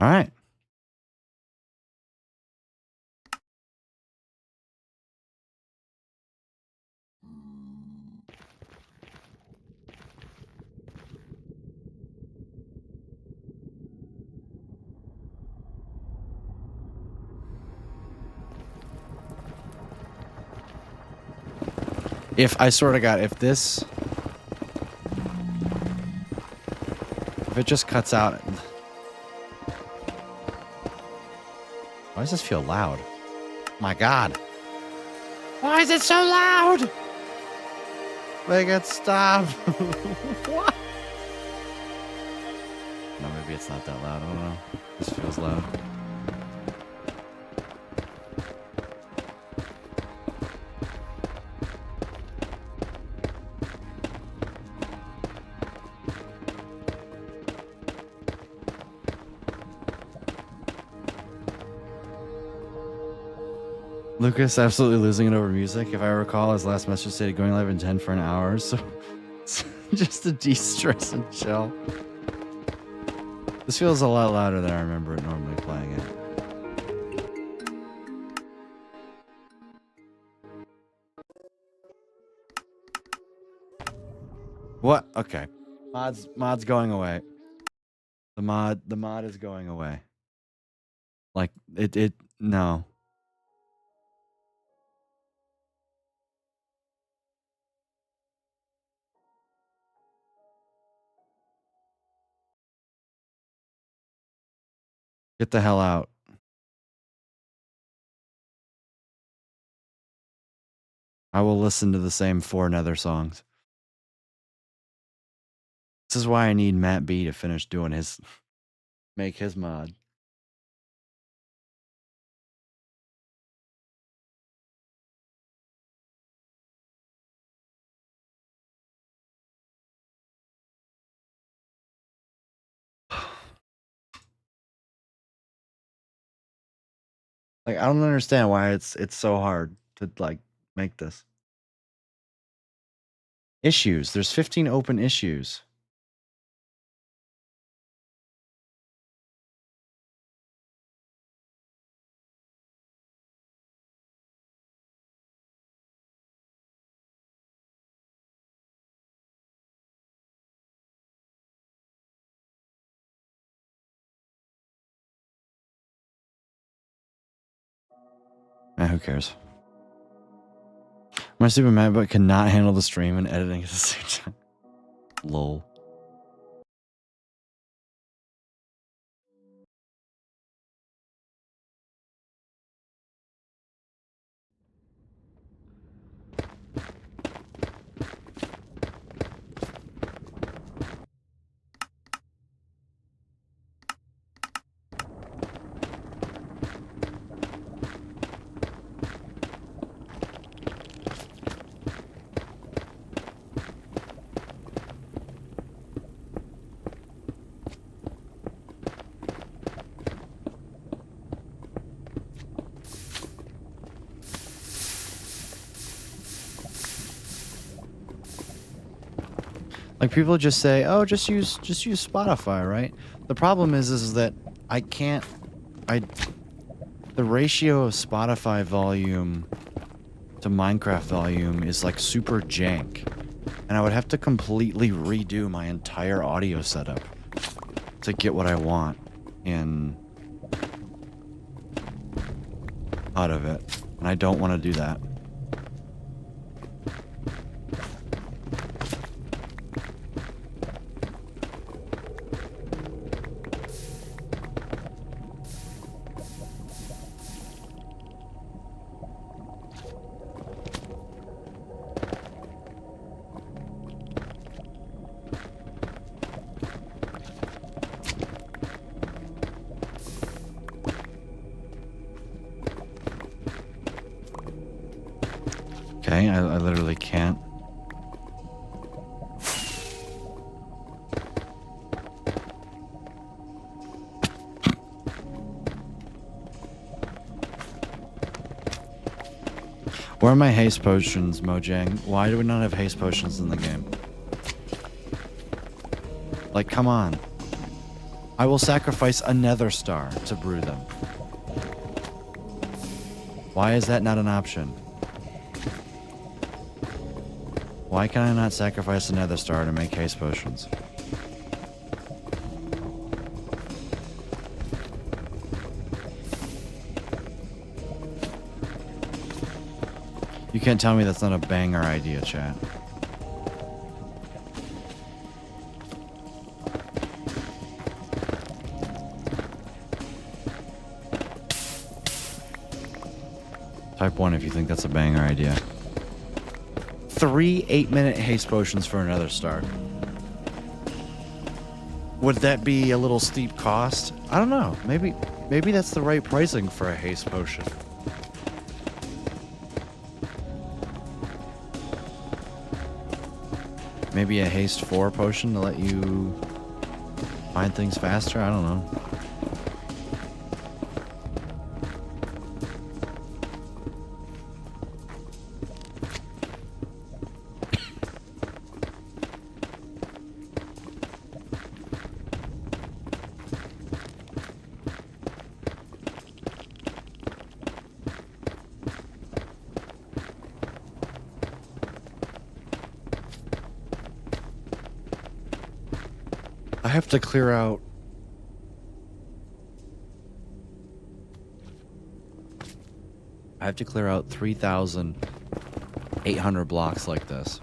All right. If I sort of got, if it just cuts out. Why does this feel loud? My God. Why is it so loud? Make it stop. What? No, maybe it's not that loud. I don't know. This feels loud. Lucas absolutely losing it over music. If I recall, his last message stated going live in 10 for an hour, so just to de-stress and chill. This feels a lot louder than I remember it normally playing it. What? Okay. Mod's going away. The mod is going away. Like no. Get the hell out. I will listen to the same 4 Nether songs. This is why I need Matt B to finish doing his make his mod. Like, I don't understand why it's so hard to like make this. Issues. There's 15 open issues. Who cares? My stupid MacBook cannot handle the stream and editing at the same time. Lol. Like, people just say, "Oh, just use Spotify," right? The problem is that I can't. The ratio of Spotify volume to Minecraft volume is like super jank, and I would have to completely redo my entire audio setup to get what I want in out of it. And I don't want to do that. Okay, I literally can't. Where are my haste potions, Mojang? Why do we not have haste potions in the game? Like, come on. I will sacrifice a nether star to brew them. Why is that not an option? Why can I not sacrifice a nether star to make haste potions? You can't tell me that's not a banger idea, chat. Type 1 if you think that's a banger idea. 3 8-minute haste potions for another star. Would that be a little steep cost? I don't know. Maybe that's the right pricing for a haste potion. Maybe a haste 4 potion to let you find things faster? I don't know. I have to clear out. I have to clear out 3,800 blocks like this.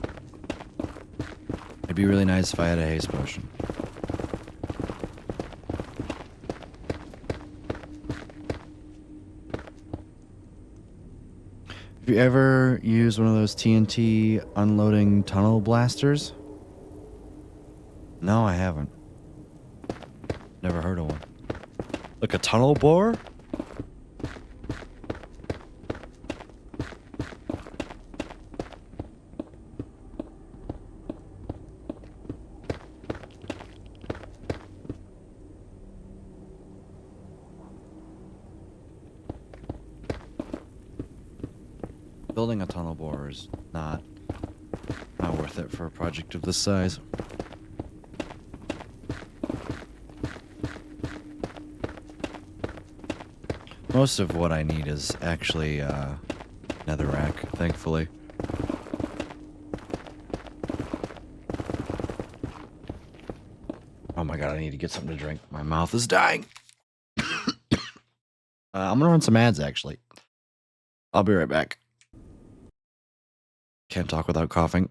It'd be really nice if I had a haste potion. Have you ever used one of those TNT unloading tunnel blasters? No, I haven't. Never heard of one. Like a tunnel borer? Building a tunnel borer is not worth it for a project of this size. Most of what I need is actually netherrack, thankfully. Oh my god, I need to get something to drink. My mouth is dying. I'm gonna run some ads, actually. I'll be right back. Can't talk without coughing.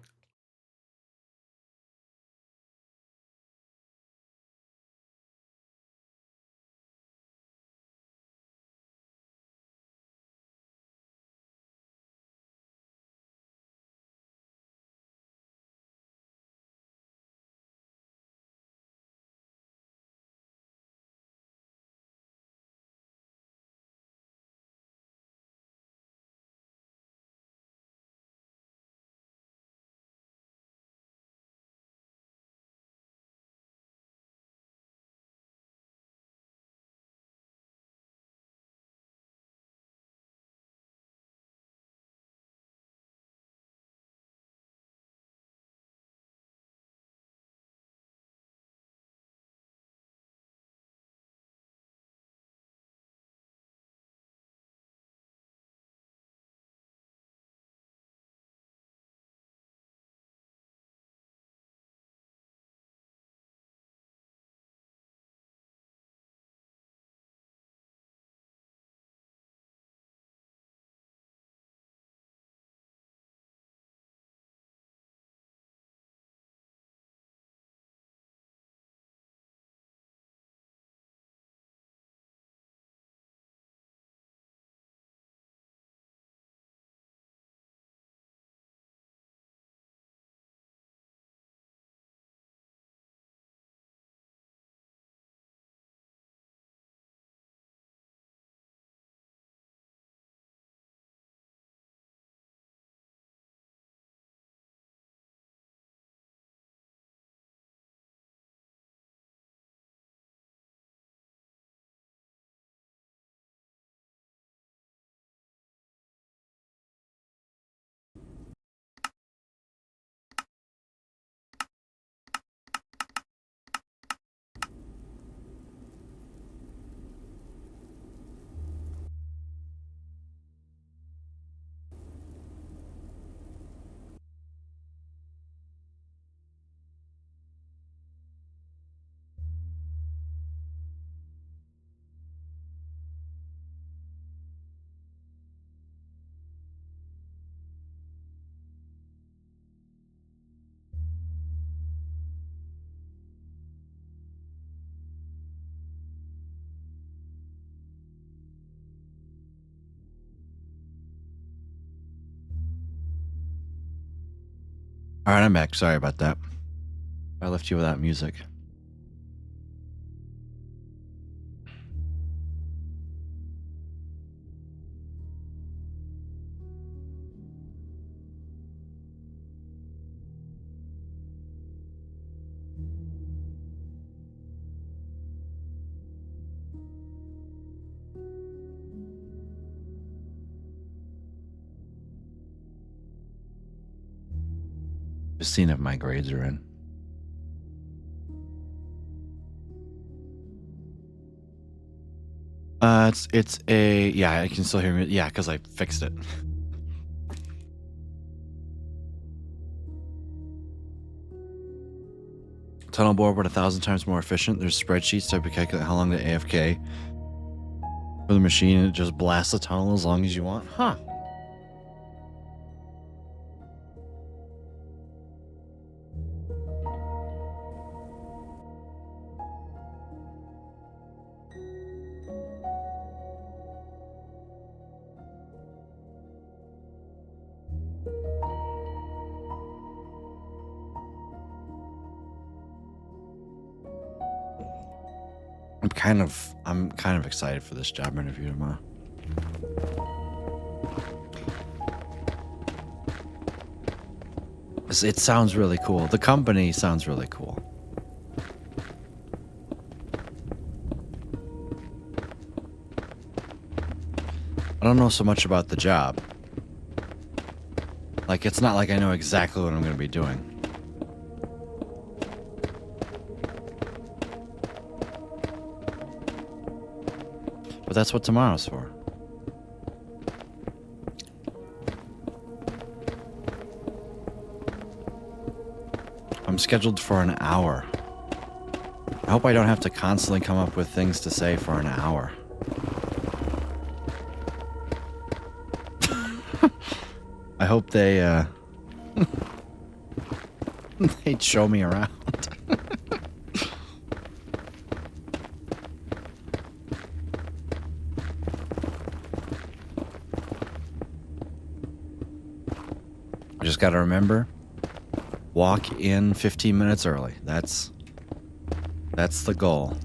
All right, I'm back. Sorry about that. I left you without music. Just seeing if my grades are in. It's a yeah. I can still hear me. Yeah, because I fixed it. Tunnel board, but 1,000 times more efficient. There's spreadsheets to calculate how long the AFK for the machine, and it just blasts the tunnel as long as you want. Huh. I'm kind of excited for this job interview tomorrow. It sounds really cool. The company sounds really cool. I don't know so much about the job. Like, it's not like I know exactly what I'm going to be doing. But that's what tomorrow's for. I'm scheduled for an hour. I hope I don't have to constantly come up with things to say for an hour. I hope they they'd show me around. I just gotta remember, walk in 15 minutes early. That's the goal.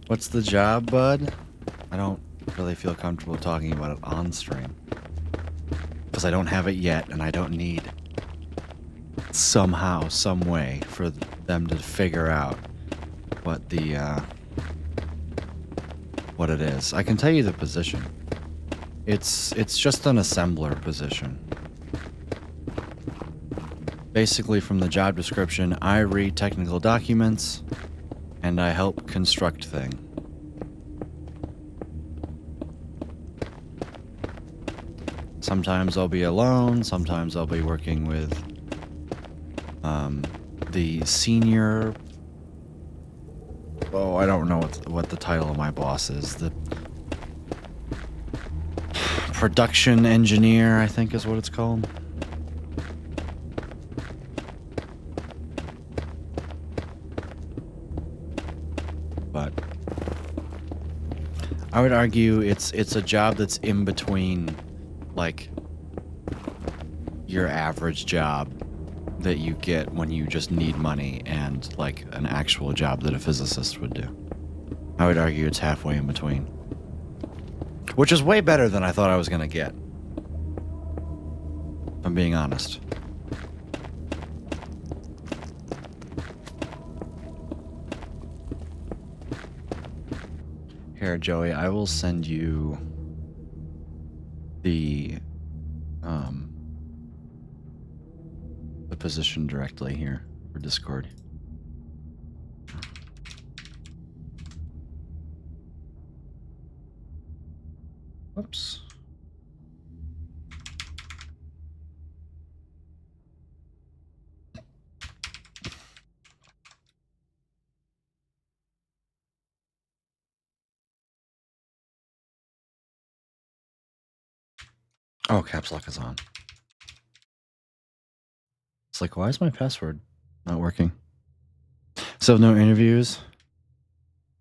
What's the job, bud? I don't really feel comfortable talking about it on stream. Because I don't have it yet, and I don't need somehow, some way for them to figure out what the, what it is. I can tell you the position. It's just an assembler position. Basically, from the job description, I read technical documents, and I help construct things. Sometimes I'll be alone, sometimes I'll be working with the senior... Oh, I don't know what the title of my boss is. The production engineer, I think is what it's called. But I would argue it's a job that's in between, like, your average job that you get when you just need money and, like, an actual job that a physicist would do. I would argue it's halfway in between. Which is way better than I thought I was going to get. If I'm being honest. Here, Joey, I will send you the position directly here for Discord. Whoops. Oh, caps lock is on. It's like, why is my password not working? So no interviews?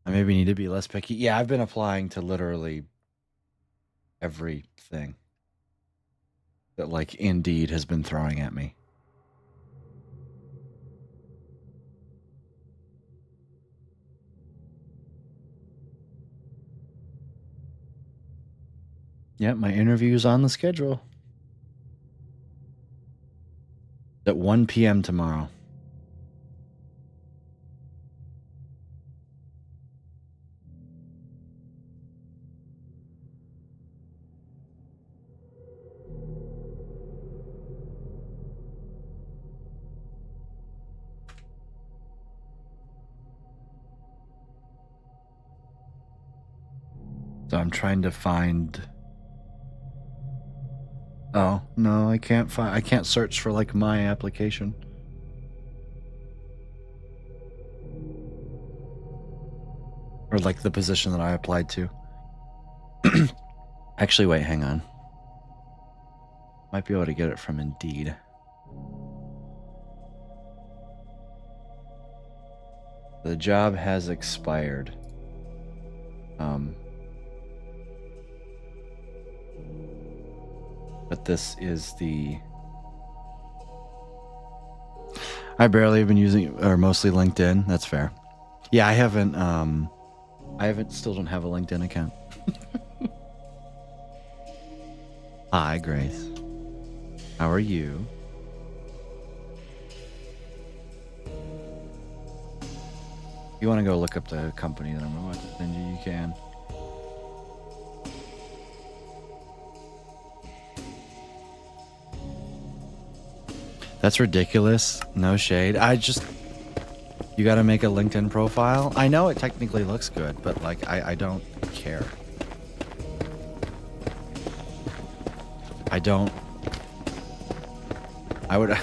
I maybe need to be less picky. Yeah, I've been applying to literally everything. that like Indeed has been throwing at me. Yep, my interview's on the schedule. At 1 p.m. tomorrow. So I'm trying to find. Oh, no, I can't search for like my application. Or like the position that I applied to. Actually, wait, hang on. Might be able to get it from Indeed. The job has expired. But this is the. I barely have been using, or mostly LinkedIn. That's fair. Yeah, I haven't. Still don't have a LinkedIn account. Hi, Grace. How are you? You want to go look up the company that I'm about to send you? You can. That's ridiculous. No shade. You got to make a LinkedIn profile. I know it technically looks good, but like I don't care. I would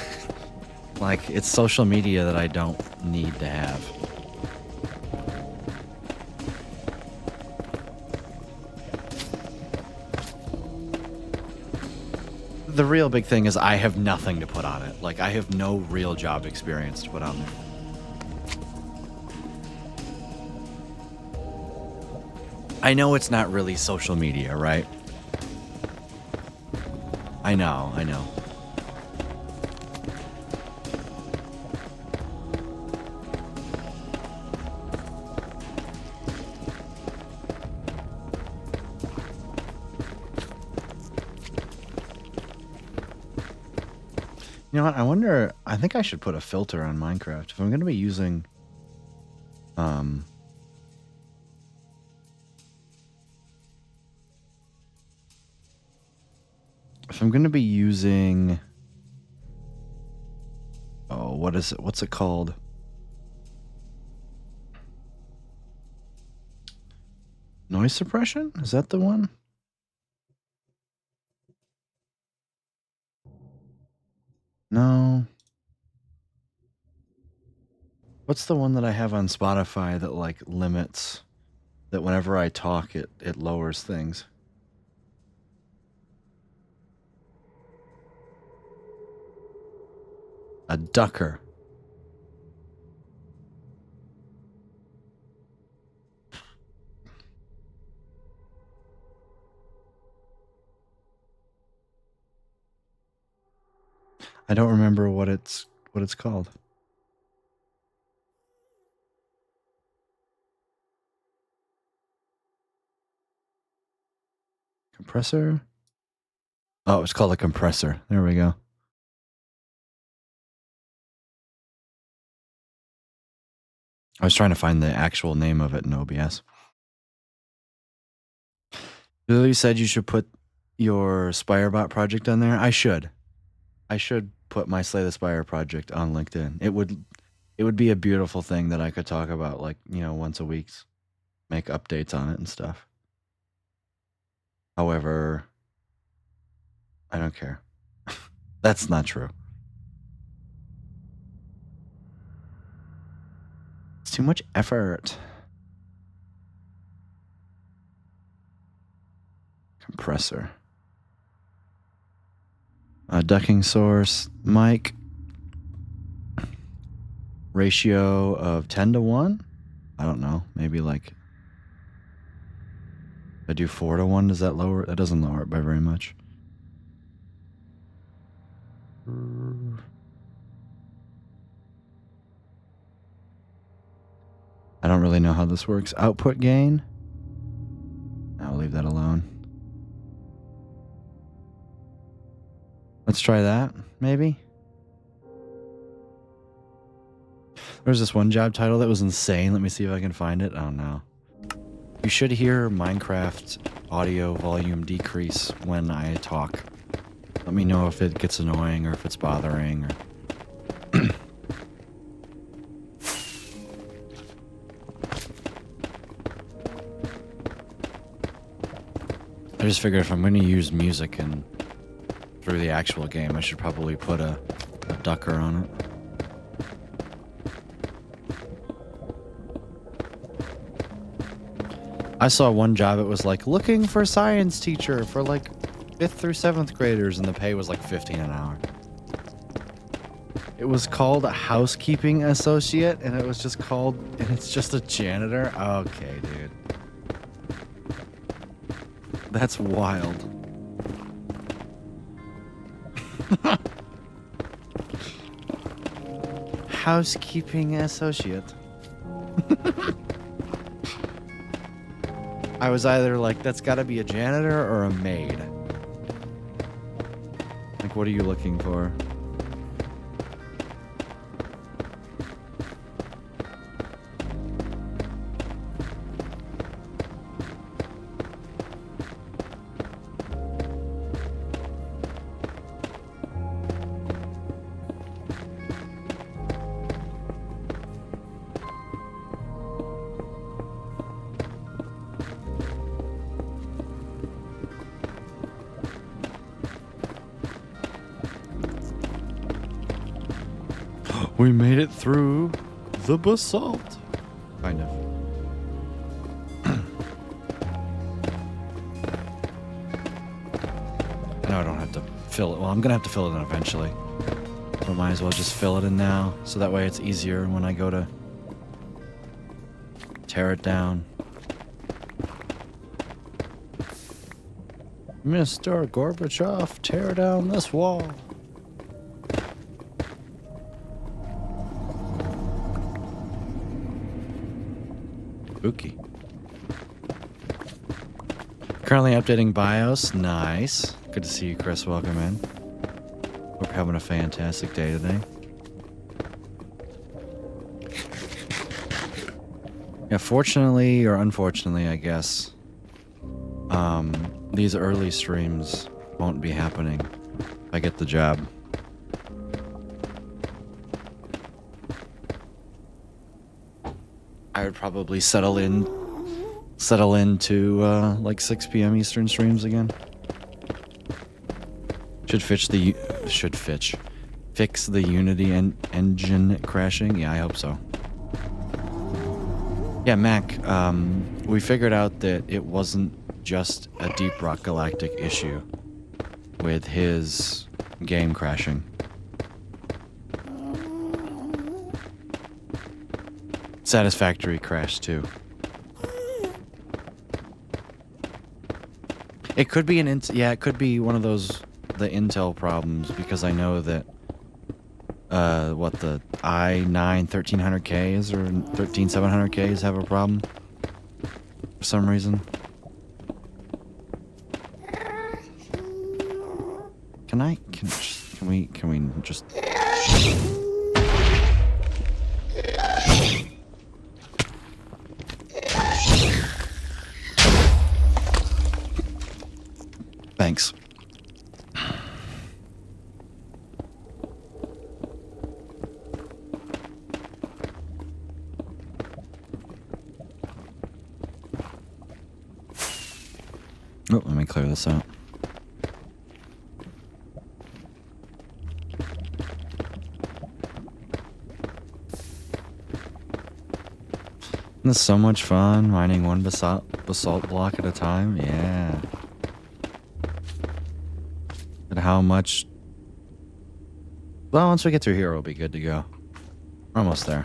like it's social media that I don't need to have. The real big thing is I have nothing to put on it. Like I have no real job experience to put on there. I know it's not really social media, right? I know. You know what? I wonder. I think I should put a filter on Minecraft if I'm going to be using. If I'm going to be using. Oh, what is it? What's it called? Noise suppression? Is that the one? No. What's the one that I have on Spotify that like limits that whenever I talk it lowers things? A ducker. I don't remember what it's called. Compressor? Oh, it's called a compressor. There we go. I was trying to find the actual name of it in OBS. Lily said you should put your Spirebot project on there. I should put my Slay the Spire project on LinkedIn. It would be a beautiful thing that I could talk about, like, once a week, make updates on it and stuff. However, I don't care. That's not true. It's too much effort. Compressor. Ducking source. Mic. Ratio of 10 to 1? I don't know. Maybe like. If I do 4 to 1, does that lower? That doesn't lower it by very much. they know how this works. Output gain. I'll leave that alone. Let's try that, maybe. There's this one job title that was insane. Let me see if I can find it. Oh no. You should hear Minecraft audio volume decrease when I talk. Let me know if it gets annoying or if it's bothering or... I just figured if I'm going to use music and through the actual game, I should probably put a ducker on it. I saw one job, it was like looking for science teacher for like 5th through 7th graders, and the pay was like $15 an hour. It was called a housekeeping associate, and it was just called, and it's just a janitor? Okay, dude. That's wild. Housekeeping associate. I was either like, that's gotta be a janitor or a maid. Like, what are you looking for? We made it through the basalt. Kind of. I know I don't have to fill it. Well, I'm going to have to fill it in eventually. So I might as well just fill it in now. So that way it's easier when I go to tear it down. Mr. Gorbachev, tear down this wall. Spooky. Currently updating BIOS. Nice. Good to see you, Chris. Welcome in. Hope you're having a fantastic day today. Yeah, fortunately or unfortunately, I guess, these early streams won't be happening if I get the job. I would probably settle into like 6 p.m. Eastern streams again. Fix the Unity engine crashing. Yeah, I hope so. Yeah, Mac. We figured out that it wasn't just a Deep Rock Galactic issue with his game crashing. Satisfactory crash too. It could be it could be one of those the Intel problems, because I know that what the i9 1300Ks or 13700Ks have a problem for some reason. Can we just Thanks. Oh, let me clear this out. This is so much fun, mining one basalt block at a time. Yeah. And how much... Well, once we get through here, we'll be good to go. We're almost there.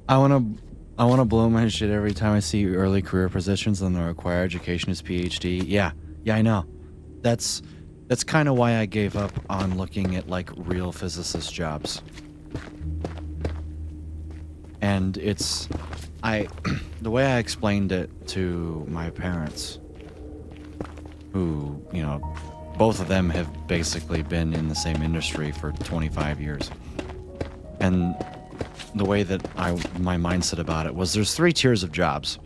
I want to I want to blow my shit every time I see early career positions and the required education is PhD. Yeah. Yeah, I know. That's that's kind of why I gave up on looking at like real physicist jobs. And it's I the way I explained it to my parents, who, both of them have basically been in the same industry for 25 years. And the way that my mindset about it was there's three tiers of jobs.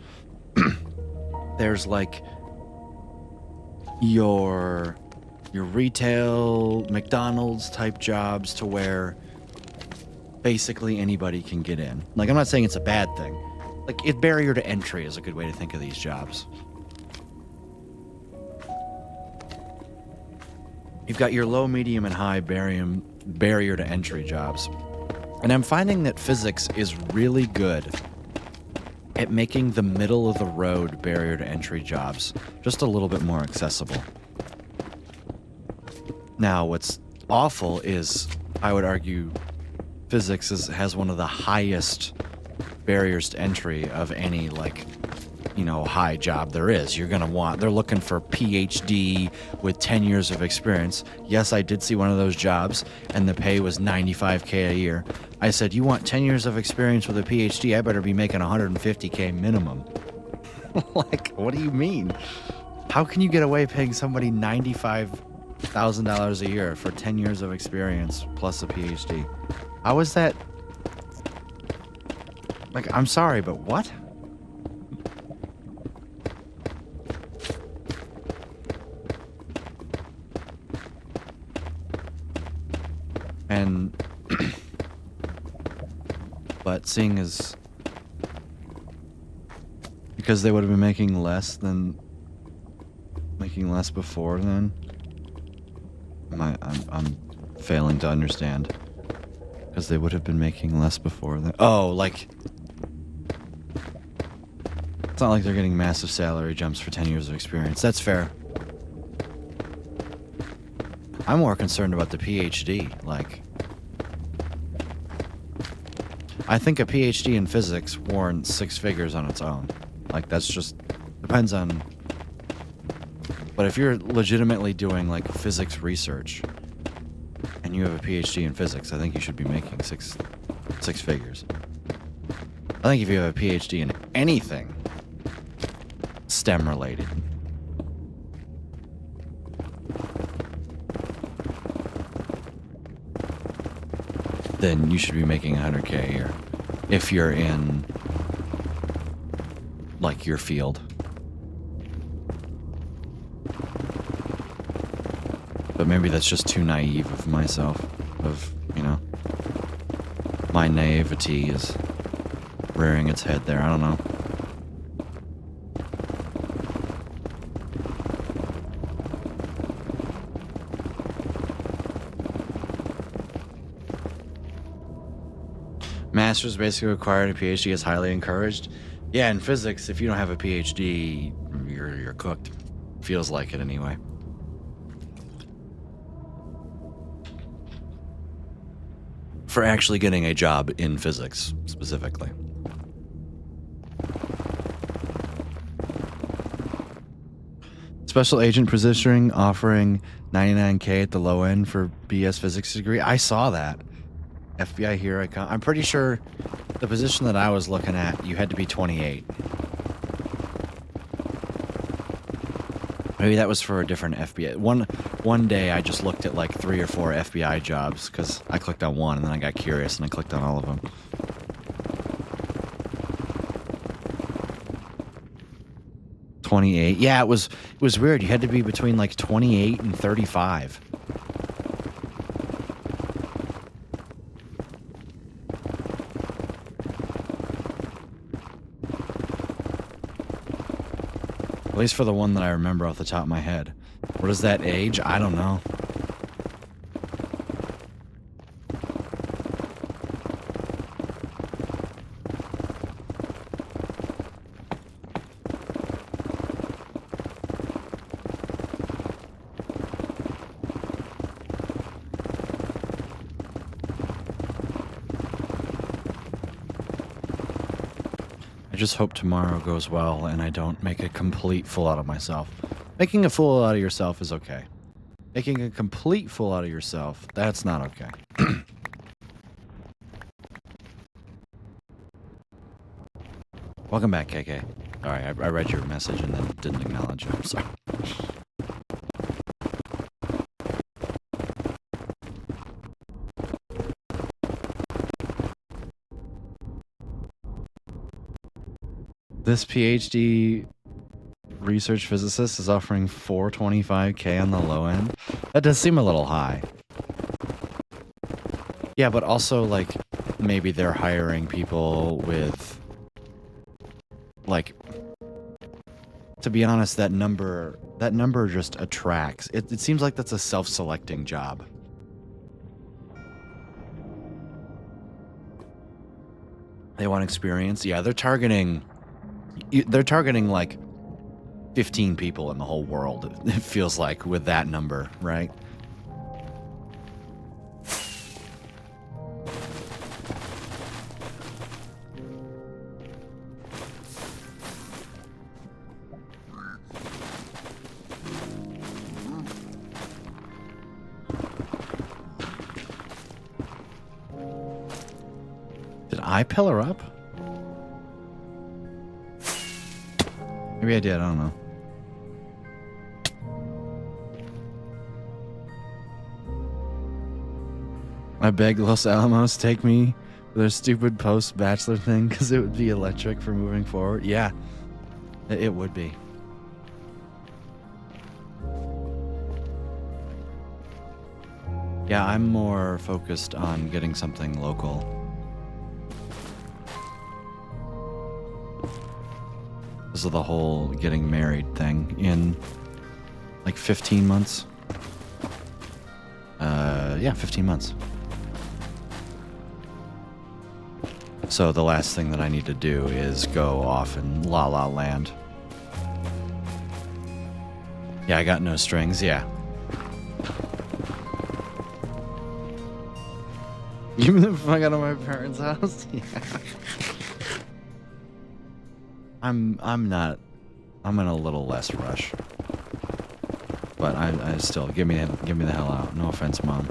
There's like your retail McDonald's type jobs to where basically anybody can get in. Like, I'm not saying it's a bad thing. Like, barrier to entry is a good way to think of these jobs. You've got your low, medium, and high barrier to entry jobs. And I'm finding that physics is really good at making the middle of the road barrier to entry jobs just a little bit more accessible. Now, what's awful is, I would argue, physics has one of the highest barriers to entry of any, high job there is. They're looking for PhD with 10 years of experience. Yes, I did see one of those jobs, and the pay was $95K a year. I said, you want 10 years of experience with a PhD? I better be making $150K minimum. Like, what do you mean? How can you get away paying somebody $95,000 a year for 10 years of experience plus a PhD? How is that? Like, I'm sorry, but what? And but seeing as because they would have been making less before then, I'm failing to understand. Because they would have been making less before then. Oh, like, it's not like they're getting massive salary jumps for 10 years of experience. That's fair. I'm more concerned about the PhD. Like, I think a PhD in physics warrants 6 figures on its own. Like, that's just depends on. But if you're legitimately doing like physics research and you have a PhD in physics, I think you should be making six figures. I think if you have a PhD in anything STEM related, then you should be making $100K a year if you're in like your field. But maybe that's just too naive of myself, my naivety is rearing its head there. I don't know. Master's basically required, a PhD is highly encouraged. Yeah, in physics, if you don't have a PhD, you're cooked. Feels like it anyway. For actually getting a job in physics, specifically. Special agent positioning offering $99K at the low end for BS physics degree. I saw that. FBI, here I come. I'm pretty sure the position that I was looking at, you had to be 28. Maybe that was for a different FBI. One day I just looked at like 3 or 4 FBI jobs because I clicked on one and then I got curious and I clicked on all of them. $28. Yeah, it was weird. You had to be between like 28 and 35. At least for the one that I remember off the top of my head. What is that age? I don't know. I just hope tomorrow goes well and I don't make a complete fool out of myself. Making a fool out of yourself is okay. Making a complete fool out of yourself, that's not okay. Welcome back, KK. Sorry, I read your message and then didn't acknowledge you. I'm sorry. This PhD research physicist is offering $425K on the low end. That does seem a little high. Yeah, but also, like, maybe they're hiring people with, like, to be honest, that number just attracts. It seems like that's a self-selecting job. They want experience. Yeah, they're targeting like 15 people in the whole world, it feels like, with that number, right? Did I pill her up? Maybe I did, I don't know. I begged Los Alamos to take me for their stupid post-bachelor thing because it would be electric for moving forward. Yeah, it would be. Yeah, I'm more focused on getting something local. Because of the whole getting married thing in like 15 months. Yeah, 15 months. So the last thing that I need to do is go off in La La Land. Yeah, I got no strings, yeah. You moved the fuck out of my parents' house? Yeah. I'm in a little less rush. But I still give me the hell out. No offense, Mom.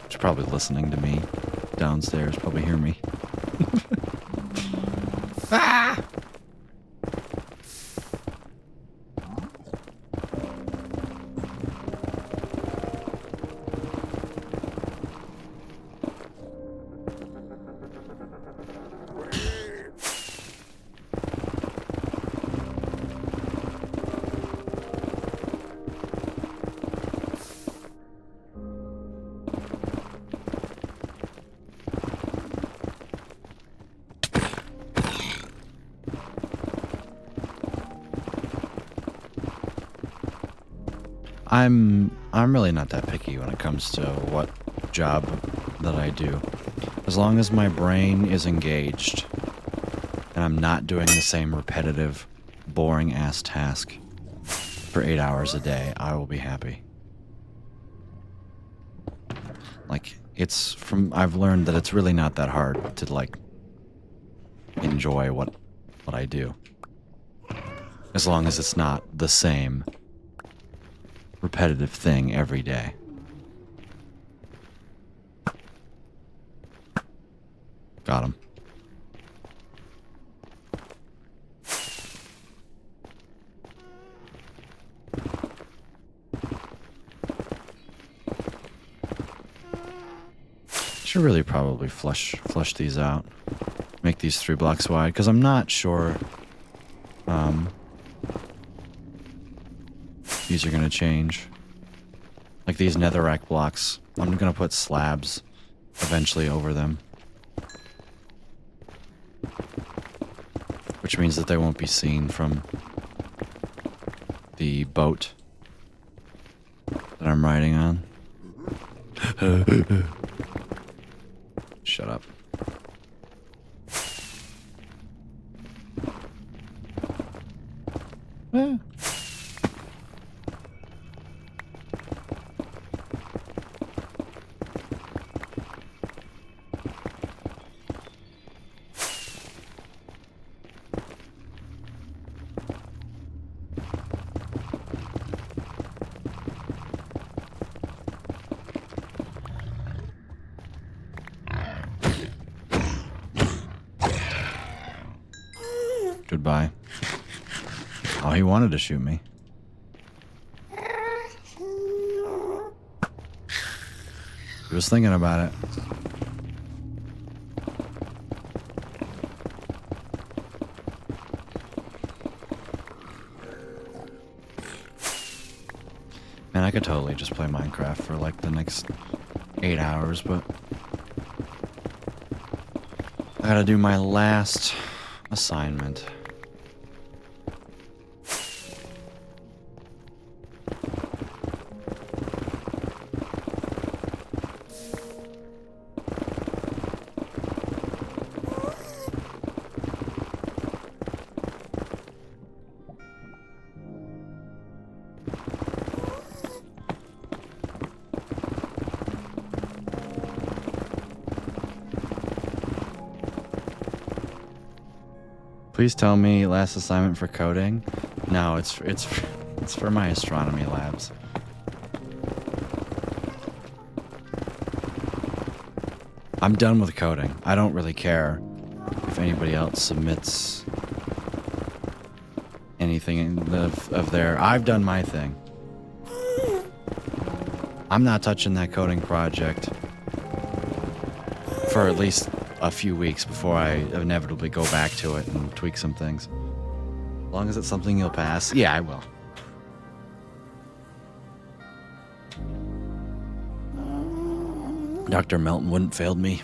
She's probably listening to me downstairs, probably hear me. Ah! I'm really not that picky when it comes to what job that I do. As long as my brain is engaged and I'm not doing the same repetitive, boring ass task for 8 hours a day, I will be happy. Like, I've learned that it's really not that hard to, like, enjoy what I do. As long as it's not the same repetitive thing every day. Got him. Should really probably flush these out. Make these 3 blocks wide, because I'm not sure these are going to change. Like these netherrack blocks, I'm going to put slabs eventually over them. Which means that they won't be seen from the boat that I'm riding on. Shut up. Goodbye. Oh, he wanted to shoot me. He was thinking about it. Man, I could totally just play Minecraft for like the next 8 hours, but I gotta do my last assignment. Please tell me last assignment for coding. No, it's for my astronomy labs. I'm done with coding. I don't really care if anybody else submits anything of their. I've done my thing. I'm not touching that coding project for at least a few weeks before I inevitably go back to it and tweak some things. As long as it's something you'll pass. Yeah, I will. Dr. Melton wouldn't failed me.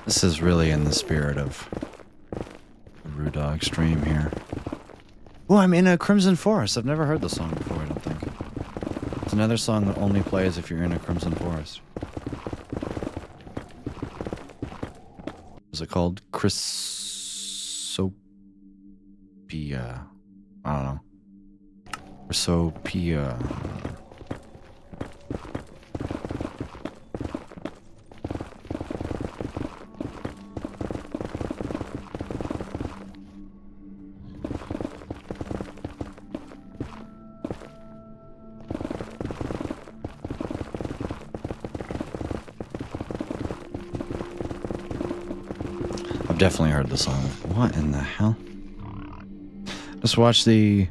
This is really in the spirit of the Rudog stream here. Oh, I'm in a Crimson Forest. I've never heard the song before, I don't think. It's another song that only plays if you're in a Crimson Forest. Is it called Chrysopia? I don't know. Chrysopia. I've definitely heard the song. What in the hell? Just watched the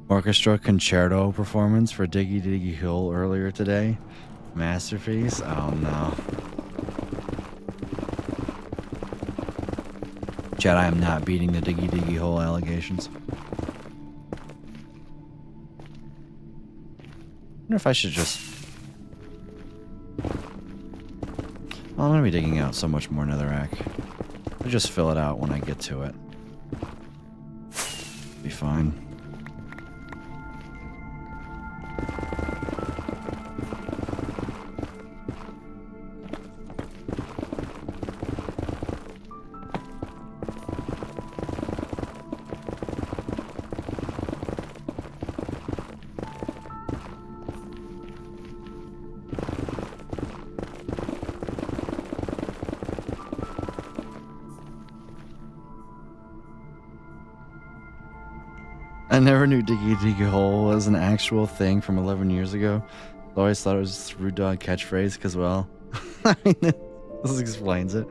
orchestra concerto performance for Diggy Diggy Hill earlier today. Masterpiece? Oh no. Chad, I am not beating the Diggy Diggy Hole allegations. I wonder if I should just... Well, I'm going to be digging out so much more netherrack. I'll just fill it out when I get to it. Be fine. I never knew Diggy Diggy Hole was an actual thing from 11 years ago. I always thought it was just a Rude Dog catchphrase because, well, I mean, this explains it.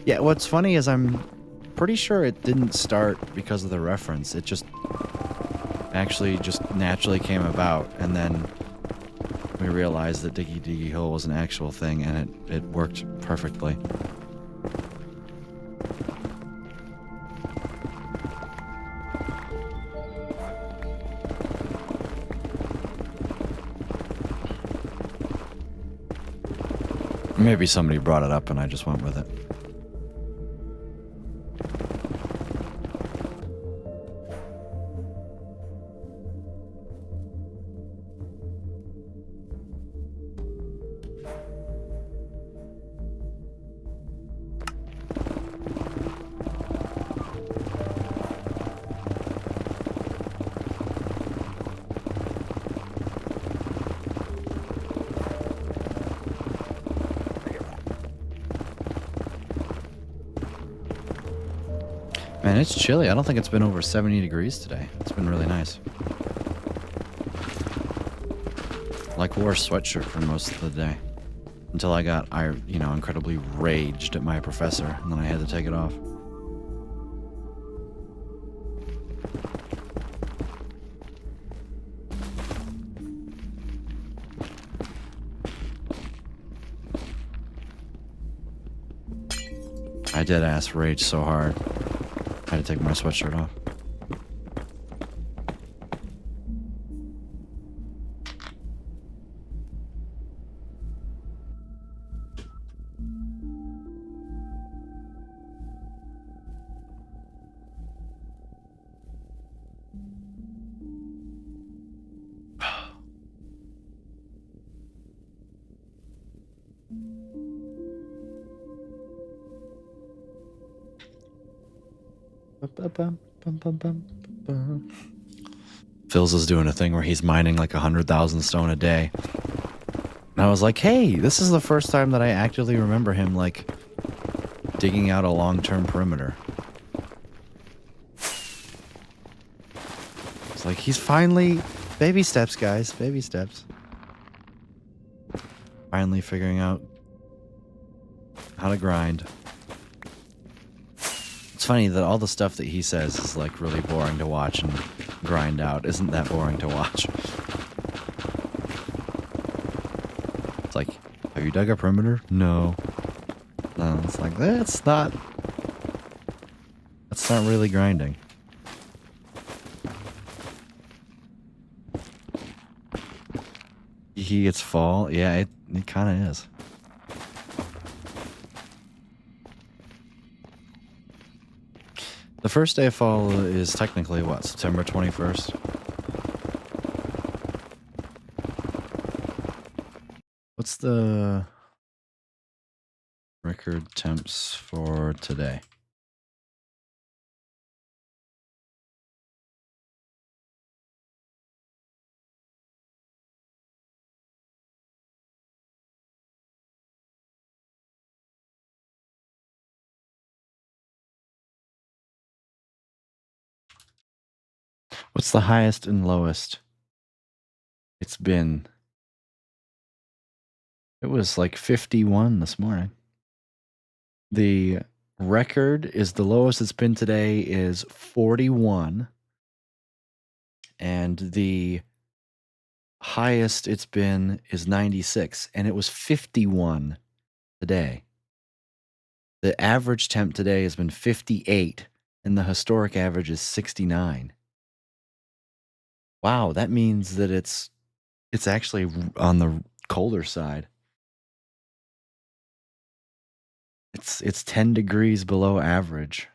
Yeah, what's funny is I'm pretty sure it didn't start because of the reference. It just actually just naturally came about, and then we realized that Diggy Diggy Hole was an actual thing, and it worked perfectly. Maybe somebody brought it up and I just went with it. Man, it's chilly. I don't think it's been over 70 degrees today. It's been really nice. Like, wore a sweatshirt for most of the day. Until I got, incredibly raged at my professor, and then I had to take it off. I did ass rage so hard. I had to take my sweatshirt off. Phil's is doing a thing where he's mining like 100,000 stone a day. And I was like, hey, this is the first time that I actively remember him, like, digging out a long-term perimeter. It's like, he's finally... Baby steps, guys. Baby steps. Finally figuring out how to grind. It's funny that all the stuff that he says is, like, really boring to watch and grind out. Isn't that boring to watch? It's like, have you dug a perimeter? No. No, it's like, that's not really grinding. He gets fall. Yeah, it kind of is. The first day of fall is technically what, September 21st? What's the record temps for today? What's the highest and lowest it's been? It was like 51 this morning. The Record is the lowest it's been today is 41, and the highest it's been is 96, and it was 51 today. The average temp today has been 58, and the historic average is 69. Wow, that means that it's actually on the colder side. It's 10 degrees below average.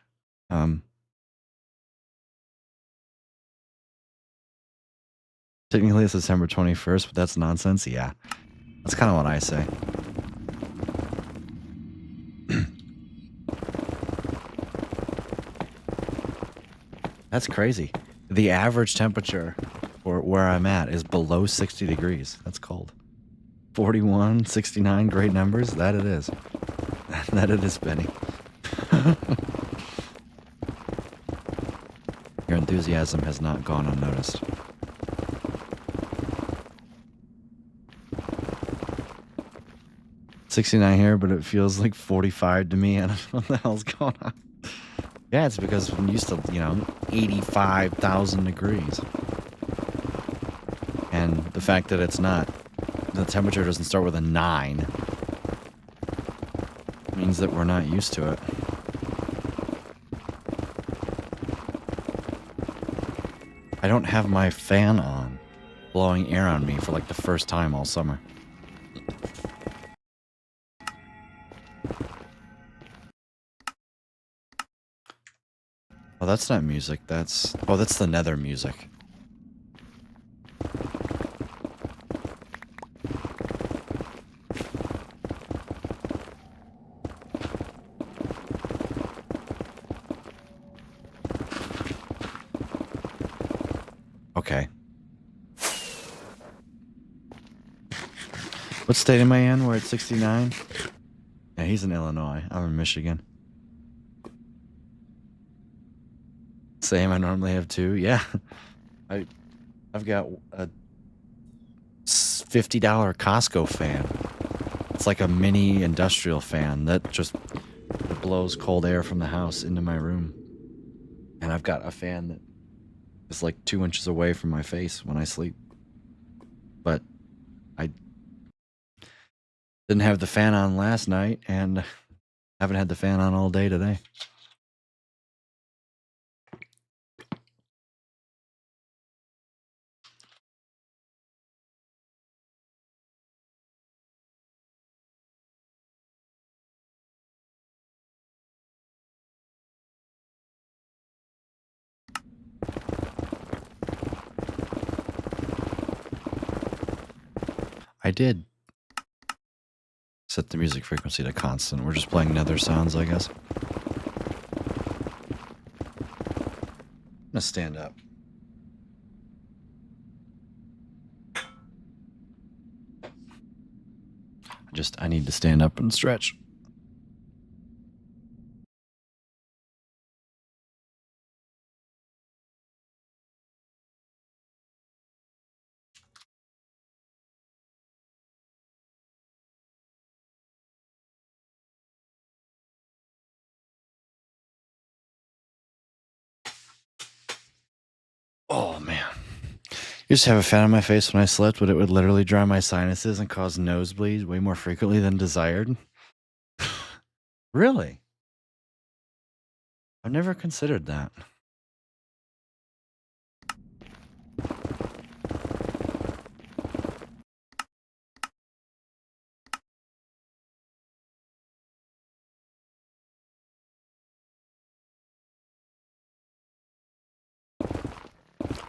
Technically it's December 21st, but that's nonsense. Yeah. That's kind of what I say. That's crazy. The average temperature for where I'm at is below 60 degrees. That's cold. 41, 69, great numbers. That it is. That it is, Benny. Your enthusiasm has not gone unnoticed. $69 here, but it feels like 45 to me. I don't know what the hell's going on. Yeah, it's because I'm used to, 85,000 degrees. And the fact that it's not, the temperature doesn't start with a 9, means that we're not used to it. I don't have my fan on, blowing air on me for like the first time all summer. Oh, that's not music. That's the Nether music. Okay. What state am I in? We're at 69? Yeah, he's in Illinois. I'm in Michigan. Same, I normally have 2. Yeah. I've got a $50 Costco fan. It's like a mini industrial fan that just blows cold air from the house into my room. And I've got a fan that is like 2 inches away from my face when I sleep. But I didn't have the fan on last night, and haven't had the fan on all day today. I did set the music frequency to constant. We're just playing Nether sounds, I guess. I'm gonna stand up. I need to stand up and stretch. Oh, man. You just have a fan on my face when I slept, but it would literally dry my sinuses and cause nosebleeds way more frequently than desired. Really? I've never considered that.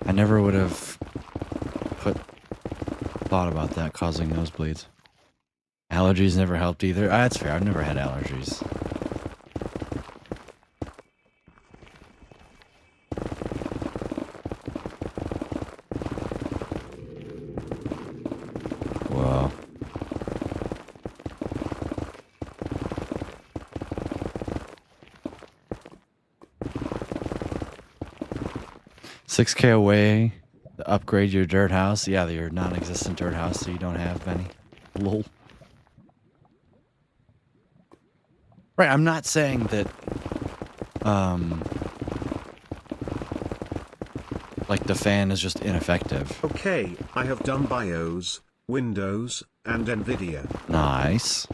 I never would have thought about that causing nosebleeds. Allergies never helped either. That's fair. I've never had allergies. Wow. 6K away to upgrade your dirt house. Yeah, your non-existent dirt house that you don't have, Benny. Lol. Right, I'm not saying that, um, like the fan is just ineffective. Okay, I have done BIOS, Windows, and NVIDIA. Nice.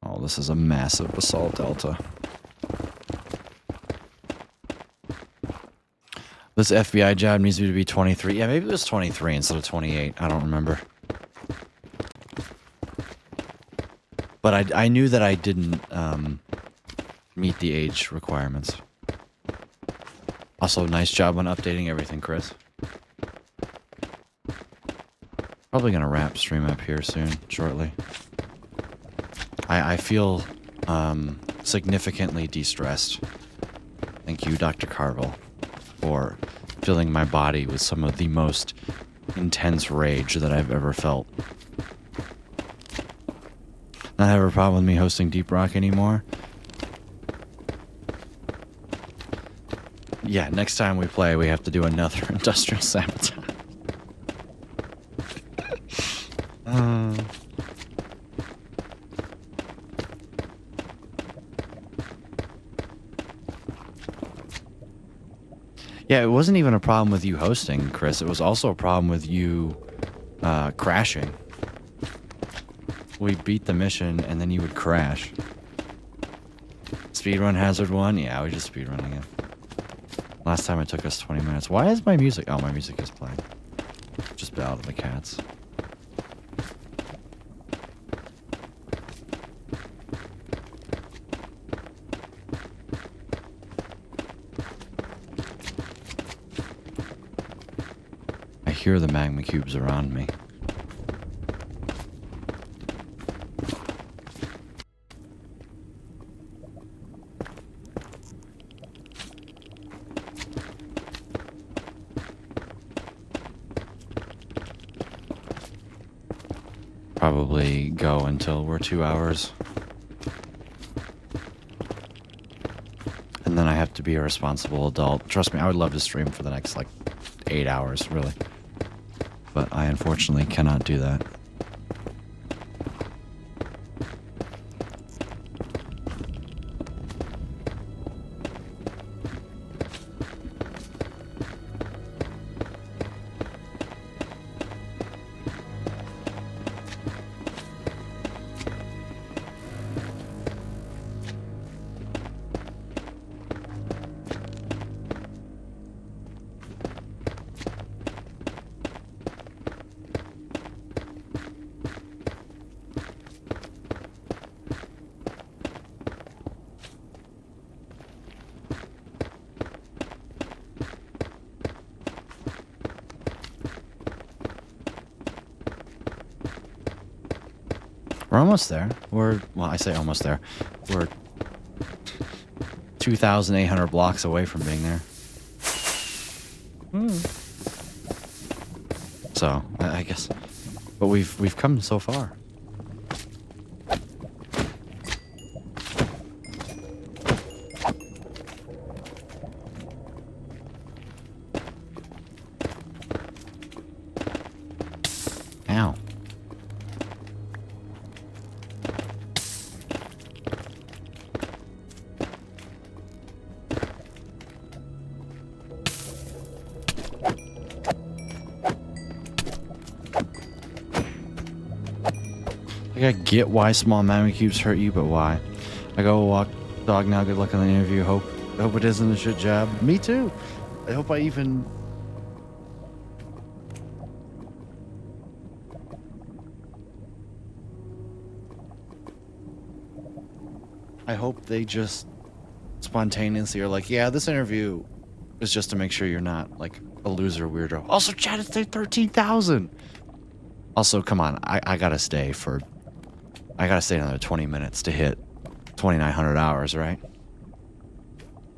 Oh, this is a massive basalt delta. This FBI job needs me to be 23. Yeah, maybe it was 23 instead of 28. I don't remember. But I knew that I didn't meet the age requirements. Also, nice job on updating everything, Chris. Probably gonna wrap stream up here soon, shortly. I feel significantly de-stressed. Thank you, Dr. Carville, for filling my body with some of the most intense rage that I've ever felt. Not have a problem with me hosting Deep Rock anymore. Yeah, next time we play, we have to do another industrial sabotage. Yeah, it wasn't even a problem with you hosting, Chris. It was also a problem with you crashing. We beat the mission, and then you would crash. Speedrun Hazard 1? Yeah, we just speedrunning it. Last time it took us 20 minutes. Why is my music... Oh, my music is playing. Just battled the cats. I hear the magma cubes around me. Probably go until we're 2 hours. And then I have to be a responsible adult. Trust me, I would love to stream for the next, like, 8 hours, really. But I unfortunately cannot do that. We're almost there. Well, I say almost there. We're 2,800 blocks away from being there. So, I guess. But we've come so far. Ow. I get why small magma cubes hurt you, but why? I go walk dog now. Good luck on the interview. Hope it isn't a shit job. Me too. I hope I even. I hope they just spontaneously are like, yeah, this interview is just to make sure you're not like a loser weirdo. Also, chat, it's 13,000. Also, come on, I gotta stay another 20 minutes to hit 2,900 hours, right?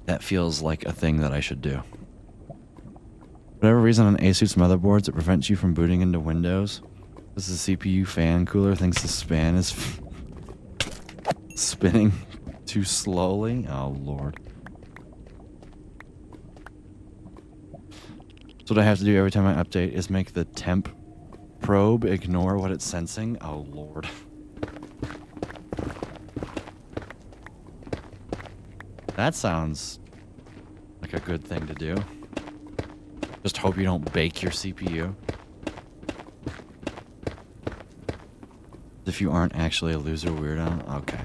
That feels like a thing that I should do. Whatever reason on ASUS motherboards, it prevents you from booting into Windows. This is the CPU fan cooler thinks the span is spinning too slowly. Oh, Lord. So what I have to do every time I update is make the temp probe ignore what it's sensing. Oh, Lord. That sounds like a good thing to do. Just hope you don't bake your CPU. If you aren't actually a loser weirdo, okay.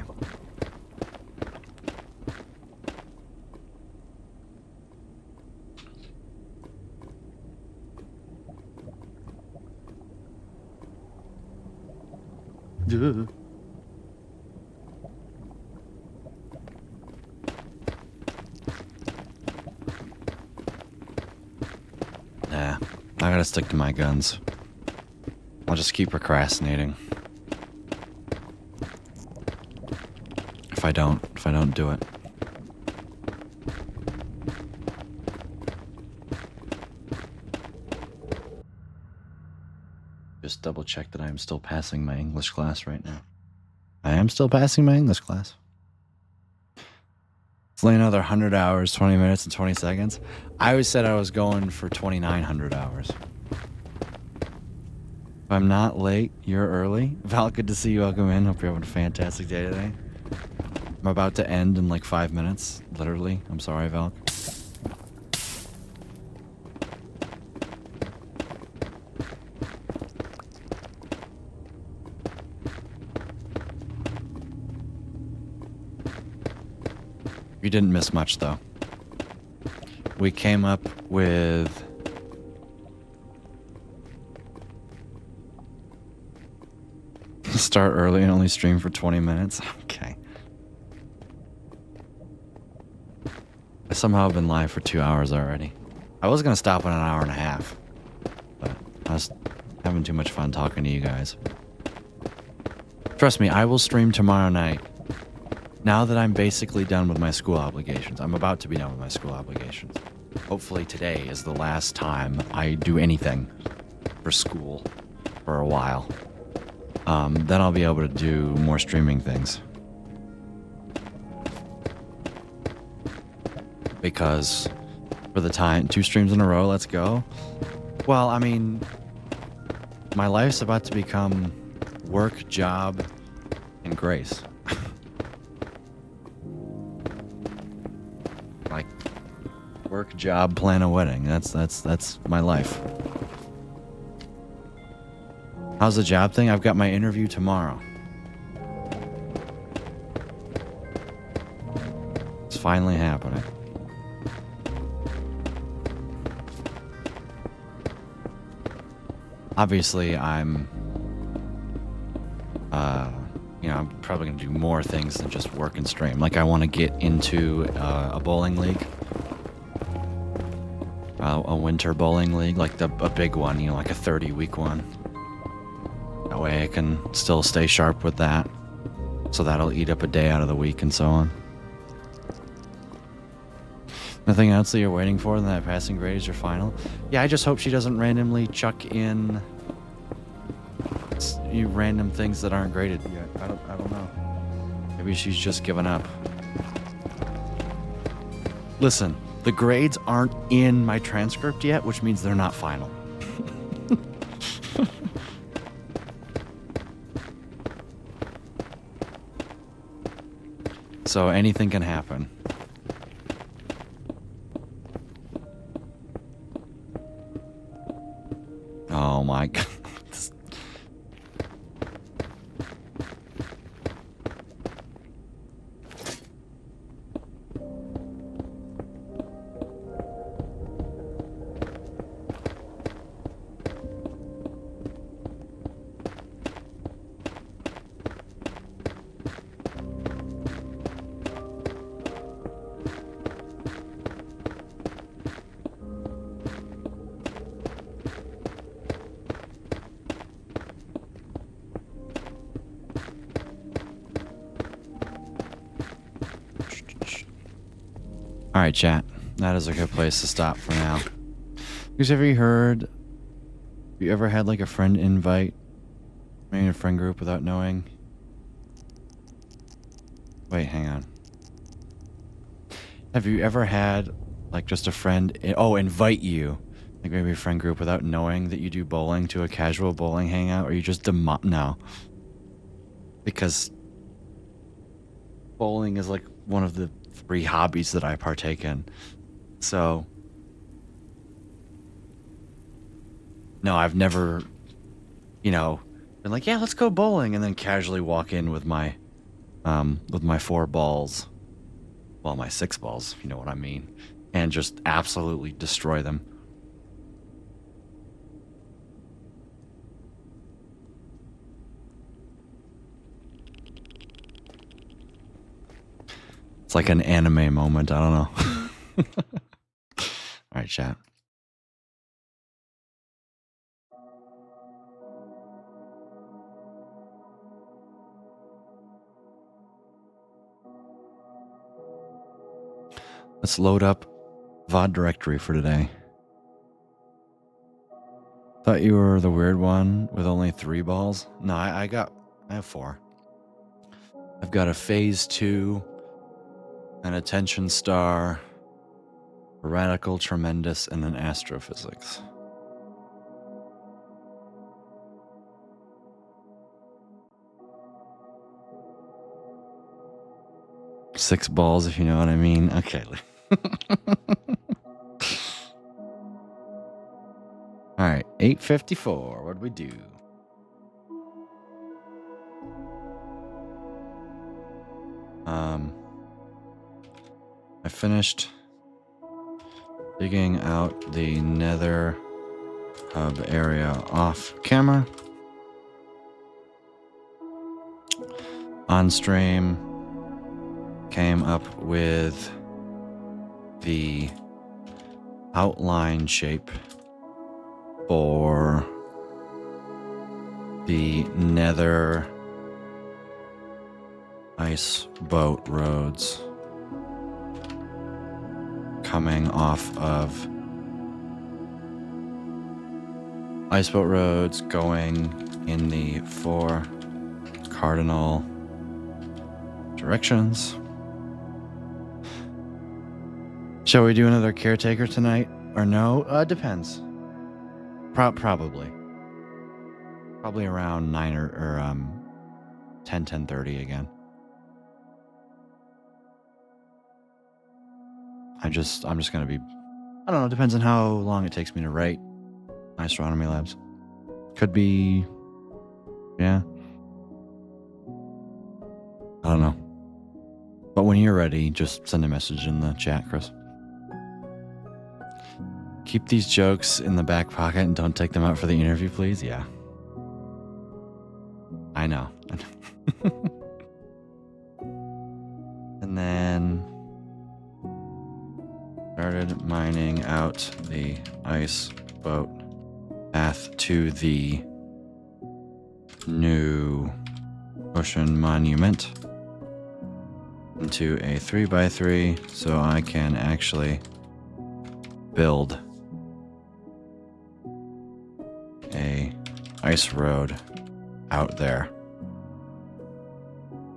Duh. Nah, I gotta stick to my guns. I'll just keep procrastinating. If I don't do it. Just double check that I am still passing my English class right now. I am still passing my English class. It's only another 100 hours, 20 minutes, and 20 seconds. I always said I was going for 2,900 hours. If I'm not late, you're early. Val, good to see you. Welcome in. Hope you're having a fantastic day today. I'm about to end in like 5 minutes. Literally. I'm sorry, Val. You didn't miss much, though. We came up with... Start early and only stream for 20 minutes. Okay. I somehow have been live for 2 hours already. I was going to stop in an hour and a half. But I was having too much fun talking to you guys. Trust me, I will stream tomorrow night. Now that I'm basically done with my school obligations. I'm about to be done with my school obligations. Hopefully today is the last time I do anything for school for a while. Then I'll be able to do more streaming things. Because for the time, 2 streams in a row, let's go. Well, I mean, my life's about to become work, job, and grace. Like, work, job, plan a wedding. That's my life. How's the job thing? I've got my interview tomorrow. It's finally happening. Obviously, I'm I'm probably going to do more things than just work and stream. Like, I want to get into a bowling league. A winter bowling league, like a big one, like a 30-week one. That way I can still stay sharp with that. So that'll eat up a day out of the week and so on. Nothing else that you're waiting for than that passing grade is your final? Yeah, I just hope she doesn't randomly chuck in you random things that aren't graded yet. I don't know. Maybe she's just given up. Listen, the grades aren't in my transcript yet, which means they're not final. So anything can happen. Oh my god. Alright, chat. That is a good place to stop for now. Because have you ever had like a friend invite me in a friend group without knowing? Wait, hang on. Have you ever had like just a friend, invite you, like maybe a friend group without knowing that you do bowling to a casual bowling hangout, or you just no. Because bowling is like one of the 3 hobbies that I partake in. So, no, I've never, been like, yeah, let's go bowling, and then casually walk in with my 4 balls, well, my 6 balls, if you know what I mean, and just absolutely destroy them. It's like an anime moment. I don't know. All right, chat. Let's load up VOD directory for today. Thought you were the weird one with only 3 balls. No, I have 4. I've got a phase 2, an attention star, a radical tremendous, and an astrophysics. Six balls, if you know what I mean. Okay. All right, 8:54. What do we do? I finished digging out the nether hub area off camera. On stream, came up with the outline shape for the nether ice boat roads coming off of ice boat roads going in the 4 cardinal directions. Shall we do another caretaker tonight or no? Depends. Probably around 9 or 10:30 again. I'm just gonna be, I don't know, depends on how long it takes me to write my astronomy labs. Could be, yeah, I don't know. But when you're ready, just send a message in the chat, Chris. Keep these jokes in the back pocket and don't take them out for the interview, please. Yeah. I know. And then started mining out the ice boat path to the new ocean monument into a 3x3 so I can actually build a ice road out there.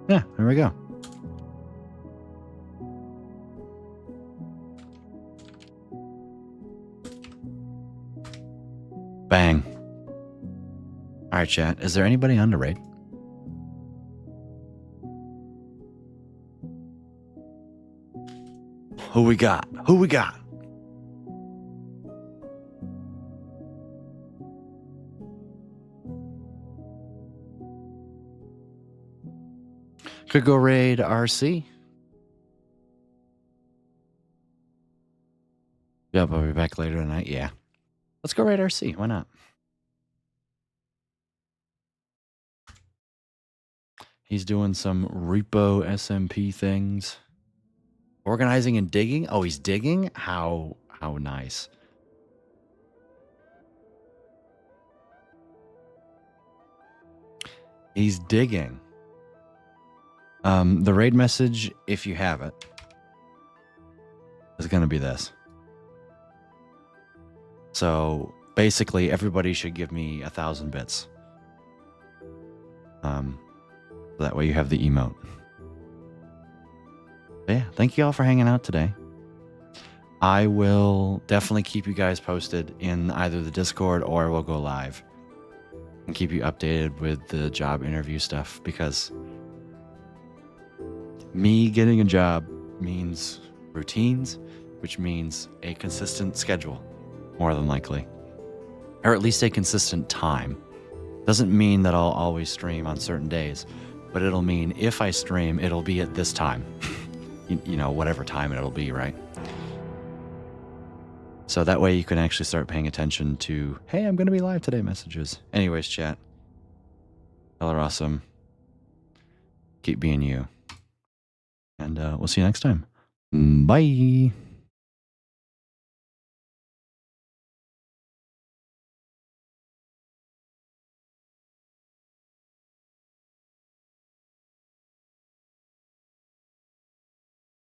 Yeah, there we go. Bang. All right, chat. Is there anybody on the raid? Who we got? Could go raid RC. Yep, I'll be back later tonight. Yeah. Let's go raid RC. Why not? He's doing some repo SMP things. Organizing and digging? Oh, he's digging? How nice. He's digging. The raid message, if you have it, is going to be this. So basically, everybody should give me 1,000 bits. That way you have the emote. But yeah, thank you all for hanging out today. I will definitely keep you guys posted in either the Discord or we'll go live and keep you updated with the job interview stuff, because me getting a job means routines, which means a consistent schedule, more than likely. Or at least a consistent time. Doesn't mean that I'll always stream on certain days, but it'll mean if I stream, it'll be at this time. You know, whatever time it'll be, right? So that way you can actually start paying attention to, hey, I'm going to be live today messages. Anyways, chat. Y'all are awesome. Keep being you. And we'll see you next time. Bye.